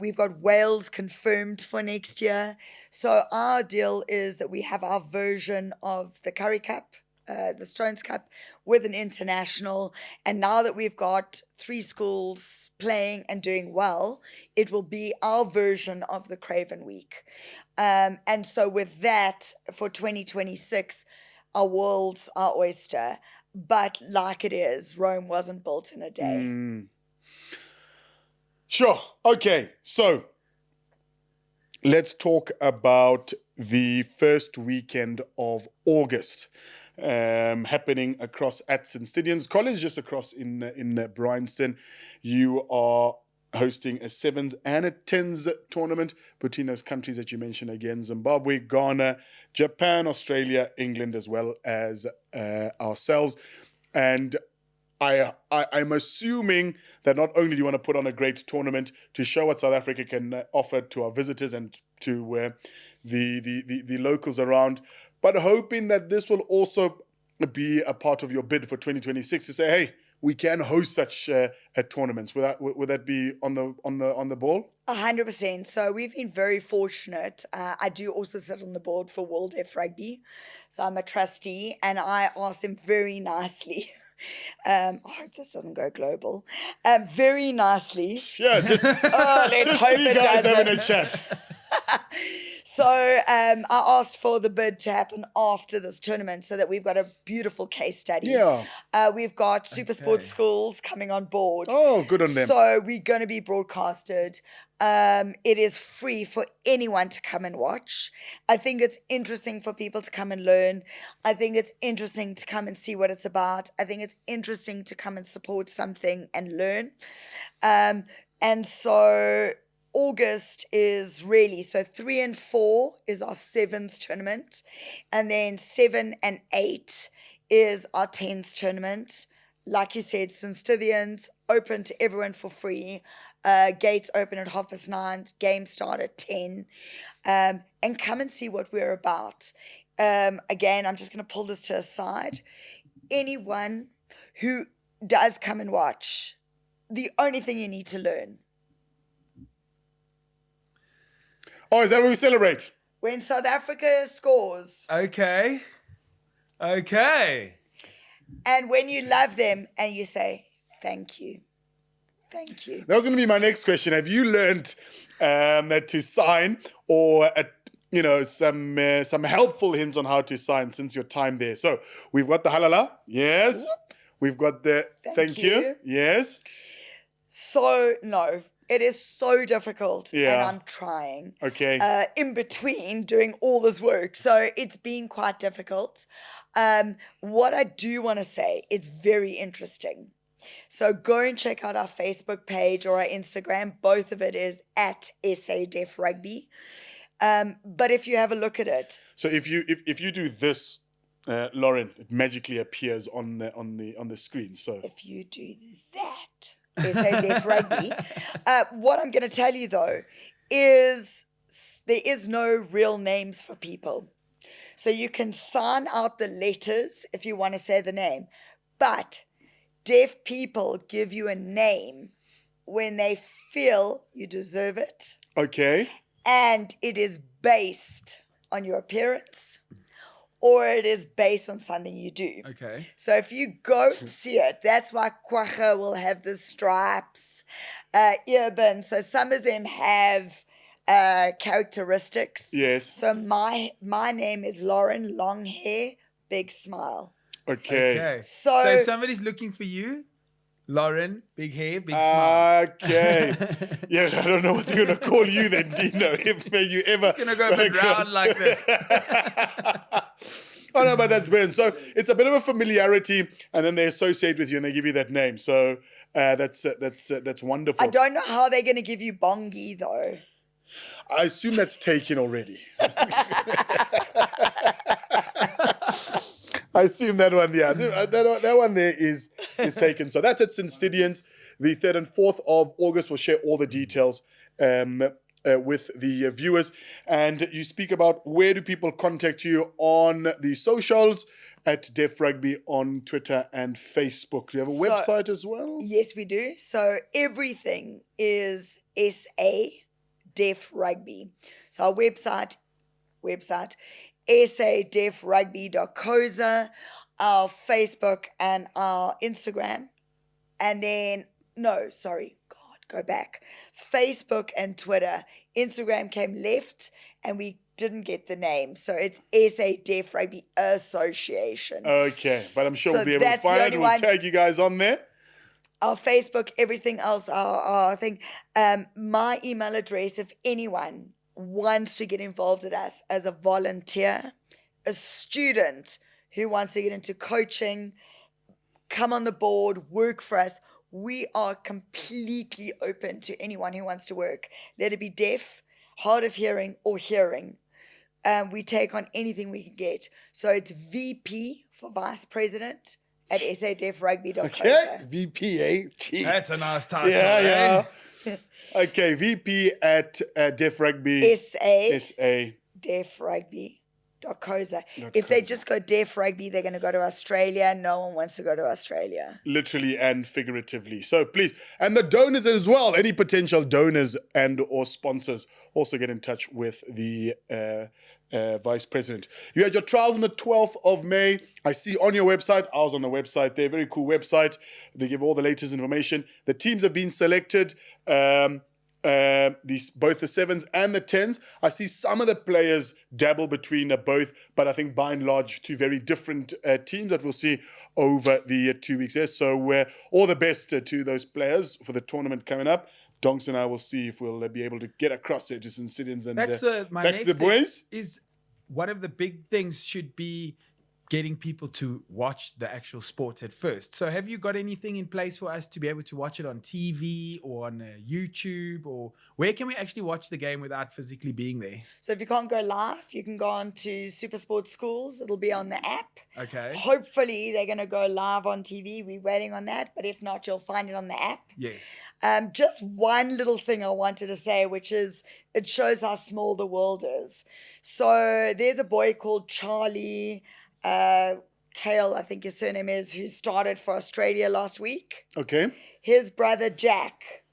We've got Wales confirmed for next year. So our deal is that we have our version of the Curry Cup, the Stones Cup, with an international. And now that we've got 3 schools playing and doing well, it will be our version of the Craven Week. And so with that, for 2026, our world's our oyster. But like it is, Rome wasn't built in a day. Sure. Okay. So let's talk about the first weekend of August. Happening across at St. Stidion's College, just across in Bryanston. You are hosting a sevens and a tens tournament between those countries that you mentioned again: Zimbabwe, Ghana, Japan, Australia, England, as well as ourselves. And I'm assuming that not only do you want to put on a great tournament to show what South Africa can offer to our visitors and to the locals around, but hoping that this will also be a part of your bid for 2026 to say, hey, we can host such tournaments. Would that be on the ball? 100%. So we've been very fortunate. I do also sit on the board for World Deaf Rugby. So I'm a trustee, and I asked them very nicely. I hope this doesn't go global. Very nicely. Yeah, just Let's just hope 3 it guys doesn't. having a chat. So I asked for the bid to happen after this tournament so that we've got a beautiful case study. Yeah. We've got super sports schools coming on board. Oh, good on them. So we're going to be broadcasted. It is free for anyone to come and watch. I think it's interesting for people to come and learn. I think it's interesting to come and see what it's about. I think it's interesting to come and support something and learn. And so August is really, so 3 and 4 is our sevens tournament. And then 7 and 8 is our tens tournament. Like you said, St. Stithians, open to everyone for free. Gates open at 9:30. Games start at 10. And come and see what we're about. Again, I'm just going to pull this to a side. Anyone who does come and watch, the only thing you need to learn. Oh, is that what we celebrate? When South Africa scores, Okay. Okay. and when you love them and you say, thank you. Thank you. That was going to be my next question. Have you learned to sign or some helpful hints on how to sign since your time there? So we've got the halala. Yes. We've got the thank you. Yes. So, no, it is so difficult. Yeah. And I'm trying. Okay. In between doing all this work. So it's been quite difficult. What I do want to say, it's very interesting. So go and check out our Facebook page or our Instagram. Both of it is at SA Deaf Rugby. But if you have a look at it. So if you do this, Lauren, it magically appears on the screen. So if you do that, SA Deaf Rugby. What I'm going to tell you though is there is no real names for people. So you can sign out the letters if you want to say the name, but deaf people give you a name when they feel you deserve it. Okay. And it is based on your appearance or it is based on something you do. Okay. So if you go and see it, that's why Kwagga will have the stripes, earbin. So some of them have characteristics. Yes. So my name is Lauren, long hair, big smile. Okay. So if somebody's looking for you, Lauren, big hair, big smile. Okay. Yeah, I don't know what they're going to call you then, Dino, if you ever... It's going to go a bit round like this. Oh, no, but that's brilliant. So it's a bit of a familiarity, and then they associate with you and they give you that name. So that's wonderful. I don't know how they're going to give you Bongi, though. I assume that's taken already. I assume that one, yeah. That one there is taken. So that's at St. Stidians. The 3rd and 4th of August. We'll share all the details with the viewers. And you speak about where do people contact you on the socials at Deaf Rugby on Twitter and Facebook. Do you have a website as well? Yes, we do. So everything is SA Deaf Rugby. So our website sadeafrugby.co.za, our Facebook and our Instagram. And then, go back. Facebook and Twitter. Instagram came left and we didn't get the name. So it's SA Deaf Rugby Association. Okay, but I'm sure So we'll be able to that's the find it. only We'll one. tag you guys on there. Our Facebook, everything else, our thing. My email address, if anyone wants to get involved with us as a volunteer, a student who wants to get into coaching, come on the board, work for us. We are completely open to anyone who wants to work. Let it be deaf, hard of hearing, or hearing. We take on anything we can get. So it's VP for Vice President at sadeafrugby.co.za. Okay, VP, eh? Gee. That's a nice title. Yeah. Eh? Okay, VP at Deaf Rugby. SA Deaf Rugby.co.za. If they just go Deaf Rugby, they're going to go to Australia. No one wants to go to Australia. Literally and figuratively. So please, and the donors as well, any potential donors and or sponsors, also get in touch with the Vice President. You had your trials on the 12th of May. I see on your website, I was on the website there, very cool website. They give all the latest information. The teams have been selected, both the 7s and the 10s. I see some of the players dabble between both, but I think by and large, two very different teams that we'll see over the 2 weeks there. So all the best to those players for the tournament coming up. Donks and I will see if we'll be able to get across there to St. Stidians and That's my back next to the boys. thing is one of the big things should be getting people to watch the actual sport at first. So have you got anything in place for us to be able to watch it on TV or on YouTube, or where can we actually watch the game without physically being there? So if you can't go live, you can go on to Super Sport Schools. It'll be on the app. Okay. Hopefully they're going to go live on TV. We're waiting on that. But if not, you'll find it on the app. Yes. Just one little thing I wanted to say, which is it shows how small the world is. So there's a boy called Charlie Kale, I think his surname is, who started for Australia last week. Okay. His brother Jack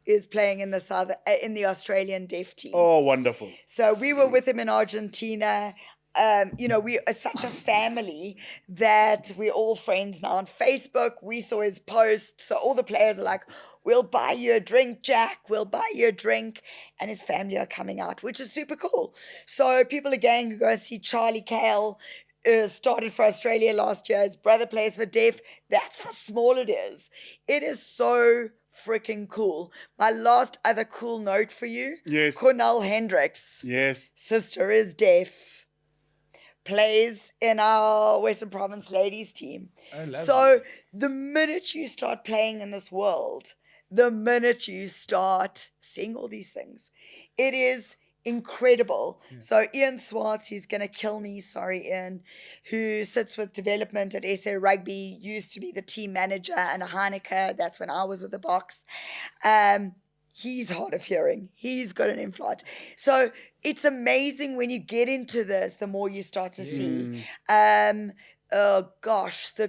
is playing in the Australian deaf team. Oh, wonderful. So we were with him in Argentina. We are such a family that we're all friends now on Facebook. We saw his post. So all the players are like, we'll buy you a drink, Jack. We'll buy you a drink. And his family are coming out, which is super cool. So people again can go see Charlie Kale, started for Australia last year. His brother plays for deaf. That's how small it is. It is so freaking cool. My last other cool note for you. Yes. Cornell Hendricks. Yes. Sister is deaf. Plays in our Western Province ladies team. So the minute you start playing in this world, the minute you start seeing all these things, it is incredible. Yeah. So Ian Swartz, he's going to kill me, sorry Ian, who sits with development at SA Rugby, used to be the team manager and a Heineke. That's when I was with the Box. He's hard of hearing. He's got an implant. So it's amazing when you get into this, the more you start to see. The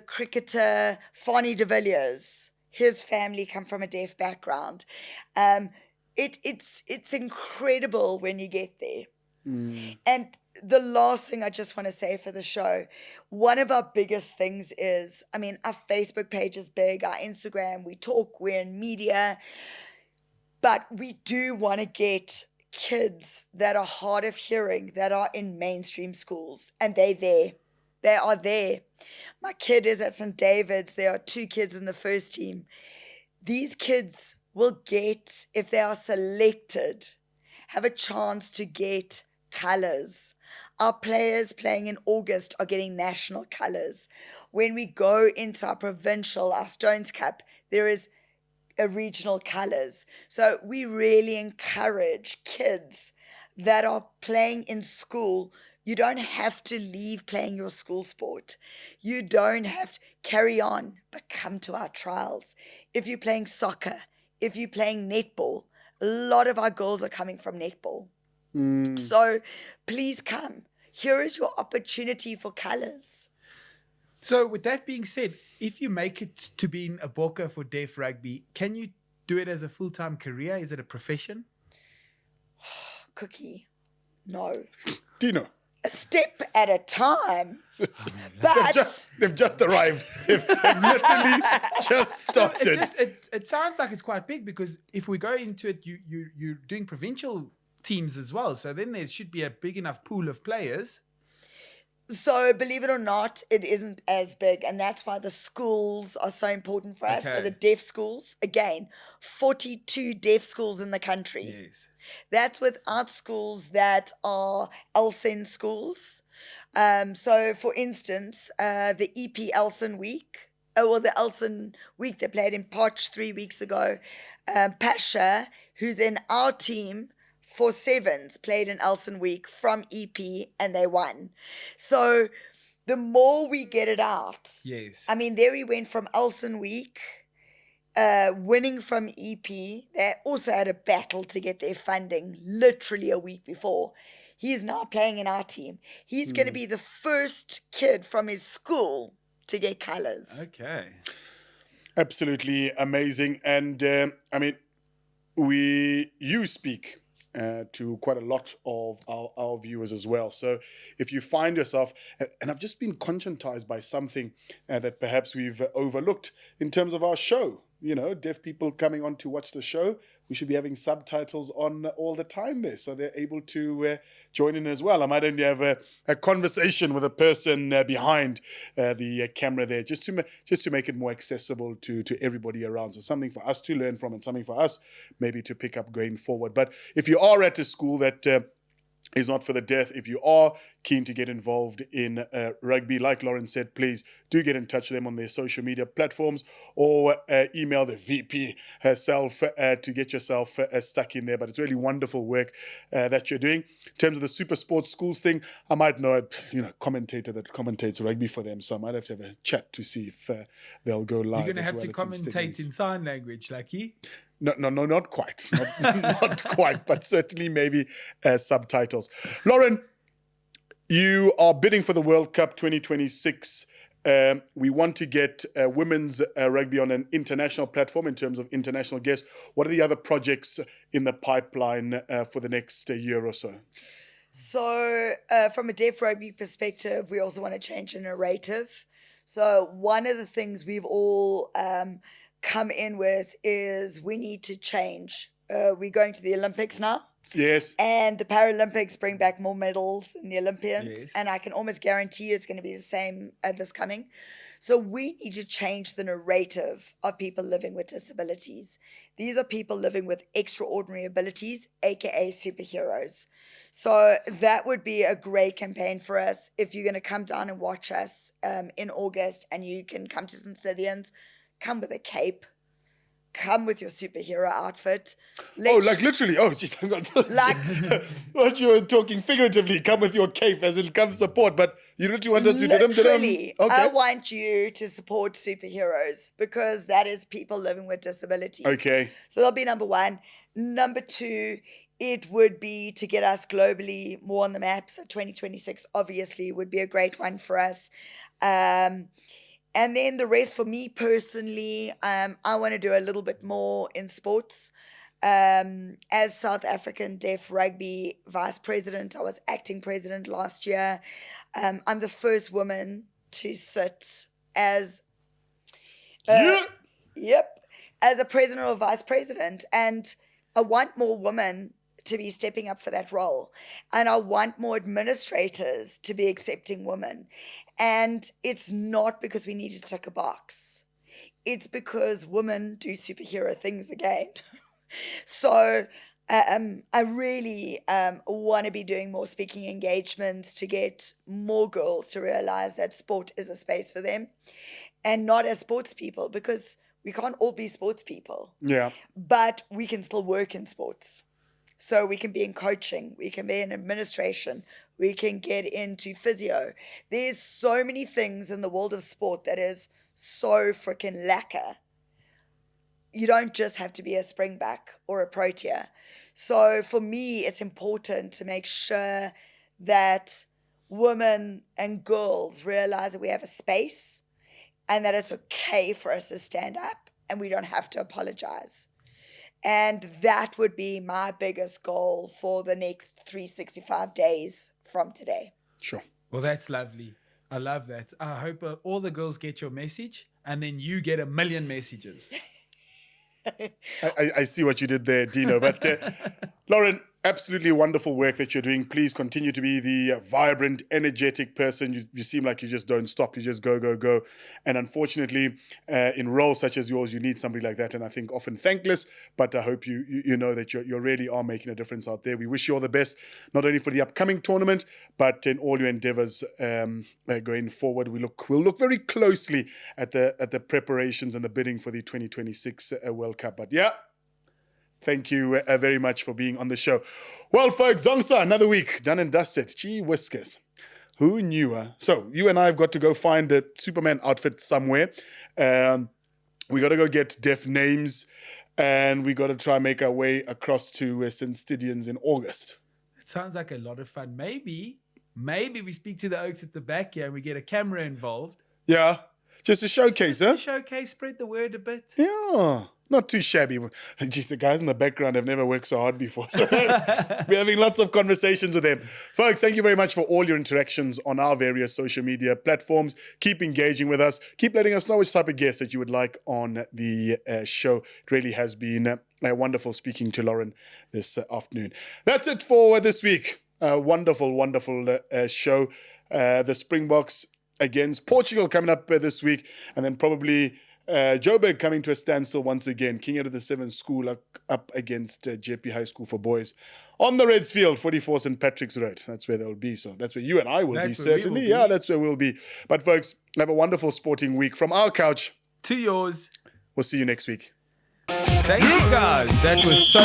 cricketer, Fani de Villiers, his family come from a deaf background. It's incredible when you get there. And the last thing I just want to say for the show, one of our biggest things is, our Facebook page is big, our Instagram, we talk, we're in media, but we do want to get kids that are hard of hearing that are in mainstream schools, and they're there. They are there. My kid is at St. David's. There are 2 kids in the first team. These kids will get, if they are selected, have a chance to get colours. Our players playing in August are getting national colours. When we go into our provincial, our Stones Cup, there is a regional colours. So we really encourage kids that are playing in school. You don't have to leave playing your school sport. You don't have to carry on, but come to our trials. If you're playing soccer, if you're playing netball, a lot of our girls are coming from netball. So please come. Here is your opportunity for colours. So with that being said, if you make it to being a bokker for deaf rugby, can you do it as a full-time career? Is it a profession? Cookie, no. Dino. A step at a time. But they've just arrived. They've literally just started. It sounds like it's quite big, because if we go into it, you're doing provincial teams as well. So then there should be a big enough pool of players. So believe it or not, it isn't as big. And that's why the schools are so important for us. So the deaf schools, again, 42 deaf schools in the country. Yes. That's without schools that are Elsen schools. So for instance, the EP Elsen Week, the Elsen Week, they played in Potch 3 weeks ago. Pasha, who's in our team, for sevens, played in Elsen Week from EP, and they won. So the more we get it out. Yes. There he went from Elsen Week, winning from EP. They also had a battle to get their funding literally a week before. He's now playing in our team. He's going to be the first kid from his school to get colours. Okay. Absolutely amazing. And you speak to quite a lot of our viewers as well. So if you find yourself, and I've just been conscientized by something that perhaps we've overlooked in terms of our show, deaf people coming on to watch the show, we should be having subtitles on all the time there, so they're able to join in as well. I might only have a conversation with a person behind the camera there, just to make it more accessible to everybody around. So something for us to learn from, and something for us maybe to pick up going forward. But if you are at a school that is not for the deaf, if you are keen to get involved in rugby, like Lauren said, please do get in touch with them on their social media platforms, or email the VP herself to get yourself stuck in there. But it's really wonderful work that you're doing. In terms of the Super Sports Schools thing, I might know a commentator that commentates rugby for them, so I might have to have a chat to see if they'll go live. You're going to have to commentate in sign language, Lucky. No, not quite. Not quite, but certainly maybe subtitles. Lauren, you are bidding for the World Cup 2026 We want to get women's rugby on an international platform in terms of international guests. What are the other projects in the pipeline for the next year or so? So from a deaf rugby perspective, we also want to change the narrative. So one of the things we've all come in with is we need to change. We're going to the Olympics now. Yes. And the Paralympics bring back more medals than the Olympians. Yes. And I can almost guarantee you it's going to be the same this coming. So we need to change the narrative of people living with disabilities. These are people living with extraordinary abilities, aka superheroes. So that would be a great campaign for us. If you're going to come down and watch us in August, and you can come to St. Stithians, come with a cape. Come with your superhero outfit. Like literally. Oh, jeez. Like, what you were talking figuratively. Come with your cape as in come support. But you literally want us to literally, Okay. I want you to support superheroes because that is people living with disabilities. Okay. So that'll be number one. Number two, it would be to get us globally more on the map. So 2026 obviously would be a great one for us. And then the rest for me personally, I want to do a little bit more in sports. As South African Deaf Rugby Vice President, I was acting president last year. I'm the first woman to sit as as a president or vice president. And I want more women to be stepping up for that role. And I want more administrators to be accepting women. And it's not because we need to tick a box. It's because women do superhero things again. So I really want to be doing more speaking engagements to get more girls to realize that sport is a space for them and not as sports people, because we can't all be sports people. Yeah. But we can still work in sports. So we can be in coaching, we can be in administration, we can get into physio. There's so many things in the world of sport that is so freaking lacquer. You don't just have to be a Springbok or a Protea. So for me, it's important to make sure that women and girls realize that we have a space and that it's okay for us to stand up and we don't have to apologize. And that would be my biggest goal for the next 365 days from today. Sure. Well, that's lovely. I love that. I hope all the girls get your message and then you get 1 million messages. I see what you did there, Dino. But Lauren, absolutely wonderful work that you're doing. Please continue to be the vibrant, energetic person. You seem like you just don't stop. You just go, go, go. And unfortunately, in roles such as yours, you need somebody like that. And I think often thankless, but I hope you know that you really are making a difference out there. We wish you all the best, not only for the upcoming tournament, but in all your endeavors going forward. We'll look very closely at the preparations and the bidding for the 2026 World Cup. But yeah, thank you very much for being on the show. Well, folks, Zongsa, another week done and dusted. Gee whiskers. Who knew? So you and I have got to go find a Superman outfit somewhere. We got to go get deaf names, and we got to try and make our way across to St. Stithians in August. It sounds like a lot of fun. Maybe we speak to the Oaks at the back here and we get a camera involved. Yeah, just a showcase, huh? Showcase, spread the word a bit. Yeah. Not too shabby. Geez, the guys in the background have never worked so hard before. So we're having lots of conversations with them. Folks, thank you very much for all your interactions on our various social media platforms. Keep engaging with us. Keep letting us know which type of guests that you would like on the show. It really has been wonderful speaking to Lauren this afternoon. That's it for this week. Wonderful, wonderful show. The Springboks against Portugal coming up this week. And then probably Joburg coming to a standstill once again. King out of the 7th school up against JP High School for boys on the Reds Field, 44 St. Patrick's Road. That's where they'll be. So that's where you and I will be, certainly. Yeah, that's where we'll be. But folks, have a wonderful sporting week from our couch to yours. We'll see you next week. Thank you, guys. That was so...